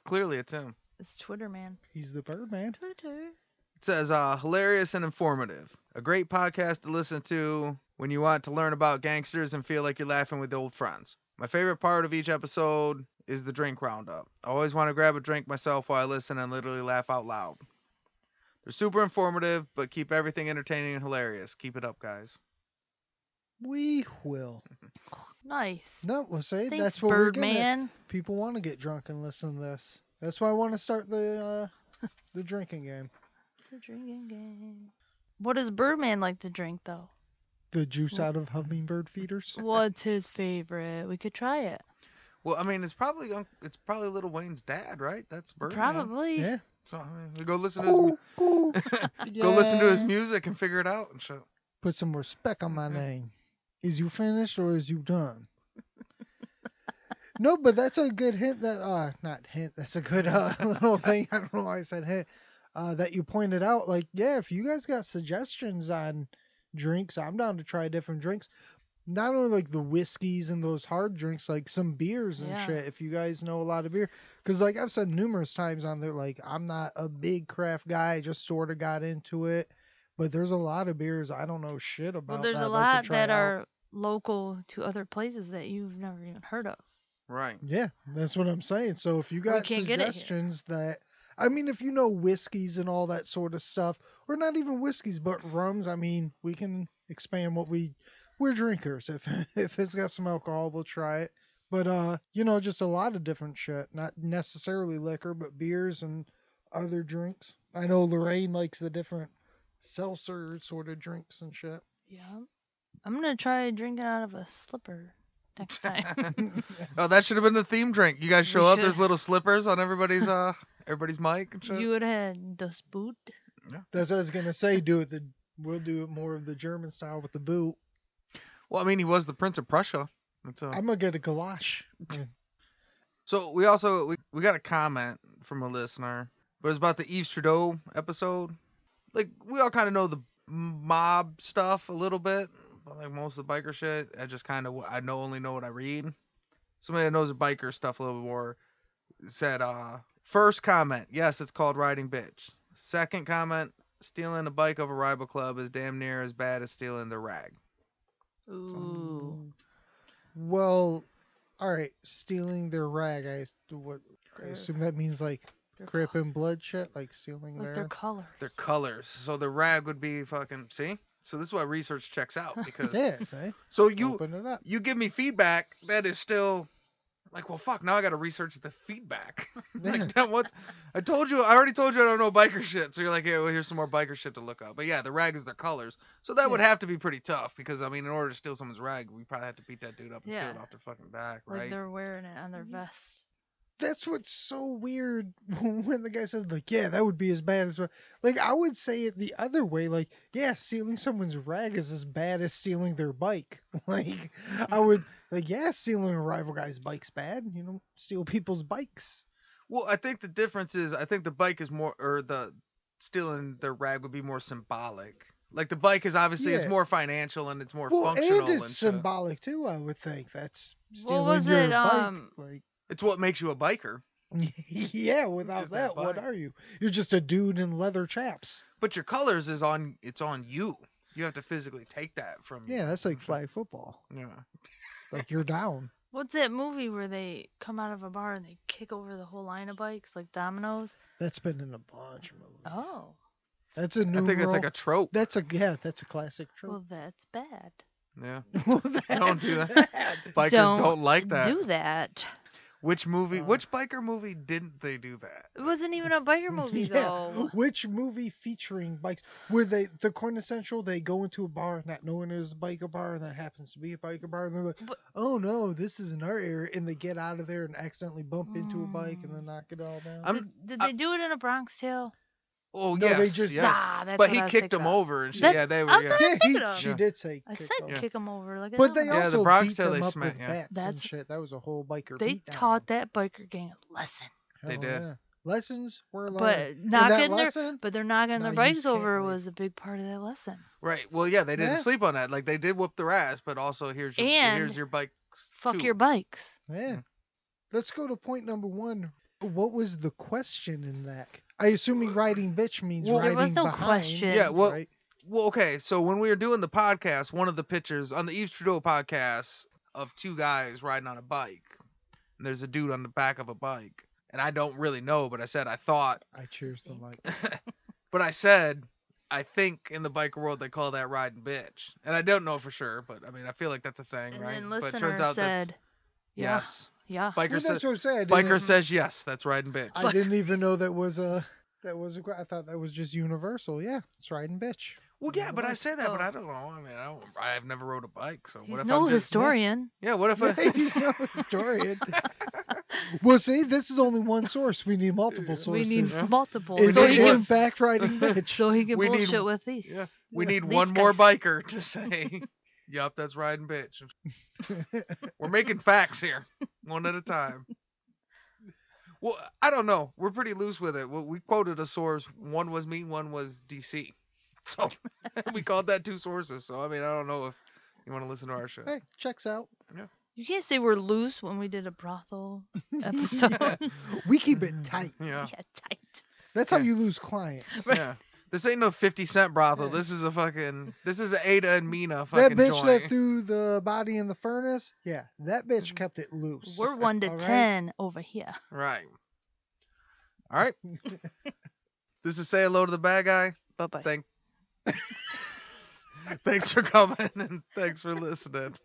Clearly, it's him. It's Twitter, man. He's the Birdman. Twitter. It says, hilarious and informative. A great podcast to listen to when you want to learn about gangsters and feel like you're laughing with old friends. My favorite part of each episode is the drink roundup. I always want to grab a drink myself while I listen and literally laugh out loud. They're super informative, but keep everything entertaining and hilarious. Keep it up, guys. We will. Nice. No, we'll say Thanks, that's what we're getting at. Birdman. People want to get drunk and listen to this. That's why I want to start the drinking game. The drinking game. What does Birdman like to drink, though? The juice out of hummingbird feeders. What's his favorite? We could try it. Well, I mean, it's probably Lil Wayne's dad, right? That's Birdman. Probably. Yeah. So I mean, we go listen to his go listen to his music and figure it out and shit. Put some respect on my name. Is you finished or is you done? No, but that's a good hint that not hint, that's a good little thing. I don't know why I said hint. That you pointed out, like, yeah, if you guys got suggestions on drinks, I'm down to try different drinks. Not only like the whiskeys and those hard drinks, like some beers and Yeah. shit, if you guys know a lot of beer. Because like I've said numerous times on there, like I'm not a big craft guy, I just sort of got into it. But there's a lot of beers I don't know shit about. Well, there's that a I'd like to lot try that out. are local to other places that you've never even heard of. Right. Yeah, that's what I'm saying. So if you We got can't get it here. suggestions that, I mean, if you know whiskeys and all that sort of stuff, or not even whiskeys, but rums, I mean, we can expand what we're drinkers. If it's got some alcohol, we'll try it. But just a lot of different shit, not necessarily liquor, but beers and other drinks. I know Lorraine likes the different seltzer sort of drinks and shit. Yeah. I'm gonna try drinking out of a slipper next time. Oh, that should have been the theme drink. You guys show We up. should- There's little slippers on everybody's mic and shit. You would have had das Boot. That's what I was gonna say. We'll do it more of the German style with the boot. Well, I mean, he was the Prince of Prussia. That's, I'm gonna get a galash. So we also we got a comment from a listener, but it's about the Yves Trudeau episode. Like we all kind of know the mob stuff a little bit, but like most of the biker shit, only know what I read. Somebody that knows the biker stuff a little bit more said, first comment, yes, it's called riding bitch. Second comment, stealing a bike of a rival club is damn near as bad as stealing the rag. Ooh. Well, all right, stealing their rag. I assume that means like Their Crip and blood shit, like stealing Like their their. colors. Their colors. So the rag would be fucking, see? So this is why research checks out because Yeah, see? so you Open it up. you give me feedback that is still like, well, fuck. Now I got to research the feedback. Like, that what's I already told you I don't know biker shit. So you're like, yeah, well, here's some more biker shit to look up. But yeah, the rag is their colors. So that would have to be pretty tough because I mean, in order to steal someone's rag, we probably have to beat that dude up and steal it off their fucking back, Like right? they're wearing it on their vest. That's what's so weird when the guy says, like, yeah, that would be as bad as... Like, I would say it the other way. Like, yeah, stealing someone's rag is as bad as stealing their bike. Like, I would... Like, yeah, stealing a rival guy's bike's bad. You know, steal people's bikes. Well, I think the difference is I think the bike is more, or the stealing their rag would be more symbolic. Like the bike is obviously it's more financial and it's more functional and it's and symbolic too. I would think that's stealing was your it, bike. Like, it's what makes you a biker. yeah, without Is that that, what bike. are you? You're just a dude in leather chaps. But your colors is on you. You have to physically take that from you. Yeah, that's like flag football. Yeah. Like you're down. What's that movie where they come out of a bar and they kick over the whole line of bikes like dominoes? That's been in a bunch of movies. Oh. That's a new. I think it's like a trope. That's a classic trope. Well, that's bad. Yeah. Well, Don't do that's that. bad. Bikers don't like that. Do that. Which biker movie didn't they do that? It wasn't even a biker movie Yeah. though. Which movie featuring bikes where the quintessential they go into a bar not knowing there's a biker bar and that happens to be a biker bar and they're like, oh no, this is in our area, and they get out of there and accidentally bump into a bike and then knock it all down. Did they do it in a Bronx Tale? Oh No, yes, they just- yes. Nah, that's But what he I was kicked thinking him of. over and shit. That- Yeah, they were. that's Yeah. what I was thinking of. She did say. I kick said over. kick him over like a But they domino. Yeah, the also Bronx beat Tale them they up smack- with yeah. bats and That's- shit. That was a whole biker They beatdown. taught that biker gang a lesson. They did. Yeah. Lessons were learned. But And knocking that their lesson, but they're knocking No, their you bikes can't over leave. was a big part of that lesson. Right. Well, yeah, they didn't Yeah. sleep on that. Like they did whoop their ass, but also here's your bike. Fuck your bikes. yeah. Let's go to point number 1. What was the question in that? I assuming riding bitch means Well, riding there was no behind. question. Yeah. Well. Right? Well. Okay. So when we were doing the podcast, one of the pictures on the Yves Trudeau podcast of 2 guys riding on a bike, and there's a dude on the back of a bike, and I don't really know, but I said I thought, I cheers the mic. but I said. I think in the biker world they call that riding bitch, and I don't know for sure, but I mean I feel like that's a thing, And right? then But it listener turns out that's said, yeah, yes. yeah. Biker Well, says that's what I said. biker says yes. That's riding bitch. I didn't even know that was a. I thought that was just universal. Yeah, it's riding bitch. Well, yeah, but I say that, but Oh. I don't know. I mean, I've never rode a bike, so He's what if no I'm just historian. yeah? What if I? He's no historian. Well, see, this is only one source. We need multiple sources. We need multiple. Is so it he in can fact riding bitch? so he can We need- bullshit with these. Yeah, we need These one more guys. biker to say, "Yup, that's riding bitch." We're making facts here, one at a time. Well, I don't know. We're pretty loose with it. We quoted a source. One was me. One was DC. So we called that 2 sources. So I mean, I don't know if you want to listen to our show. Hey, checks out. You can't say we're loose when we did a brothel episode. We keep it tight. Yeah. Yeah, tight. That's how you lose clients. Yeah. This ain't no 50-cent brothel. This is an Ada and Minna That fucking bitch joint. that threw the body in the furnace, yeah, that bitch kept it loose. We're 1 to All right? 10 over here. Right. All right. This is Say Hello to the Bad Guy. Bye bye. Thanks for coming and thanks for listening.